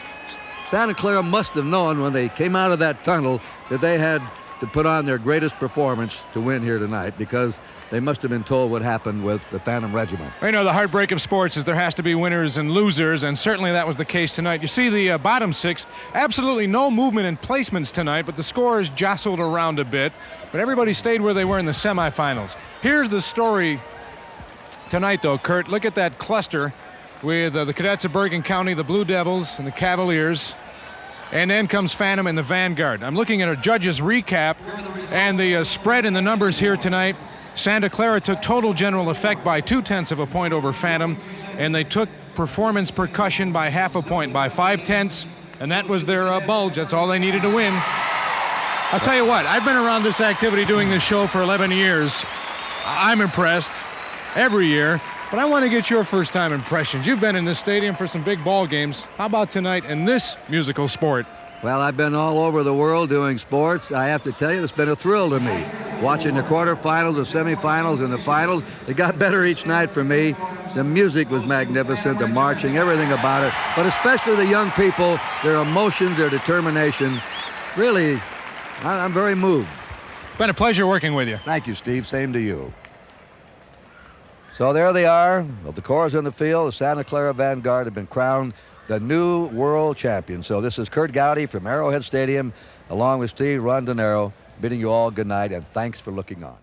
Santa Clara must have known when they came out of that tunnel that they had to put on their greatest performance to win here tonight, because they must have been told what happened with the Phantom Regiment. You know, the heartbreak of sports is there has to be winners and losers, and certainly that was the case tonight. You see the bottom six, absolutely no movement in placements tonight, but the scores jostled around a bit, but everybody stayed where they were in the semifinals. Here's the story tonight, though, Kurt. Look at that cluster with the Cadets of Bergen County, the Blue Devils, and the Cavaliers. And then comes Phantom and the Vanguard. I'm looking at a judge's recap and the spread in the numbers here tonight. Santa Clara took total general effect by 0.2 of a point over Phantom, and they took performance percussion by 0.5 point, by 0.5, and that was their bulge. That's all they needed to win. I'll tell you what, I've been around this activity doing this show for 11 years. I'm impressed every year. But I want to get your first-time impressions. You've been in this stadium for some big ball games. How about tonight in this musical sport? Well, I've been all over the world doing sports. I have to tell you, it's been a thrill to me. Watching the quarterfinals, the semifinals, and the finals. It got better each night for me. The music was magnificent, the marching, everything about it. But especially the young people, their emotions, their determination. Really, I'm very moved. Been a pleasure working with you. Thank you, Steve. Same to you. So there they are. Well, the corps in the field. The Santa Clara Vanguard have been crowned the new world champion. So this is Kurt Gowdy from Arrowhead Stadium, along with Steve Rondinero, bidding you all good night and thanks for looking on.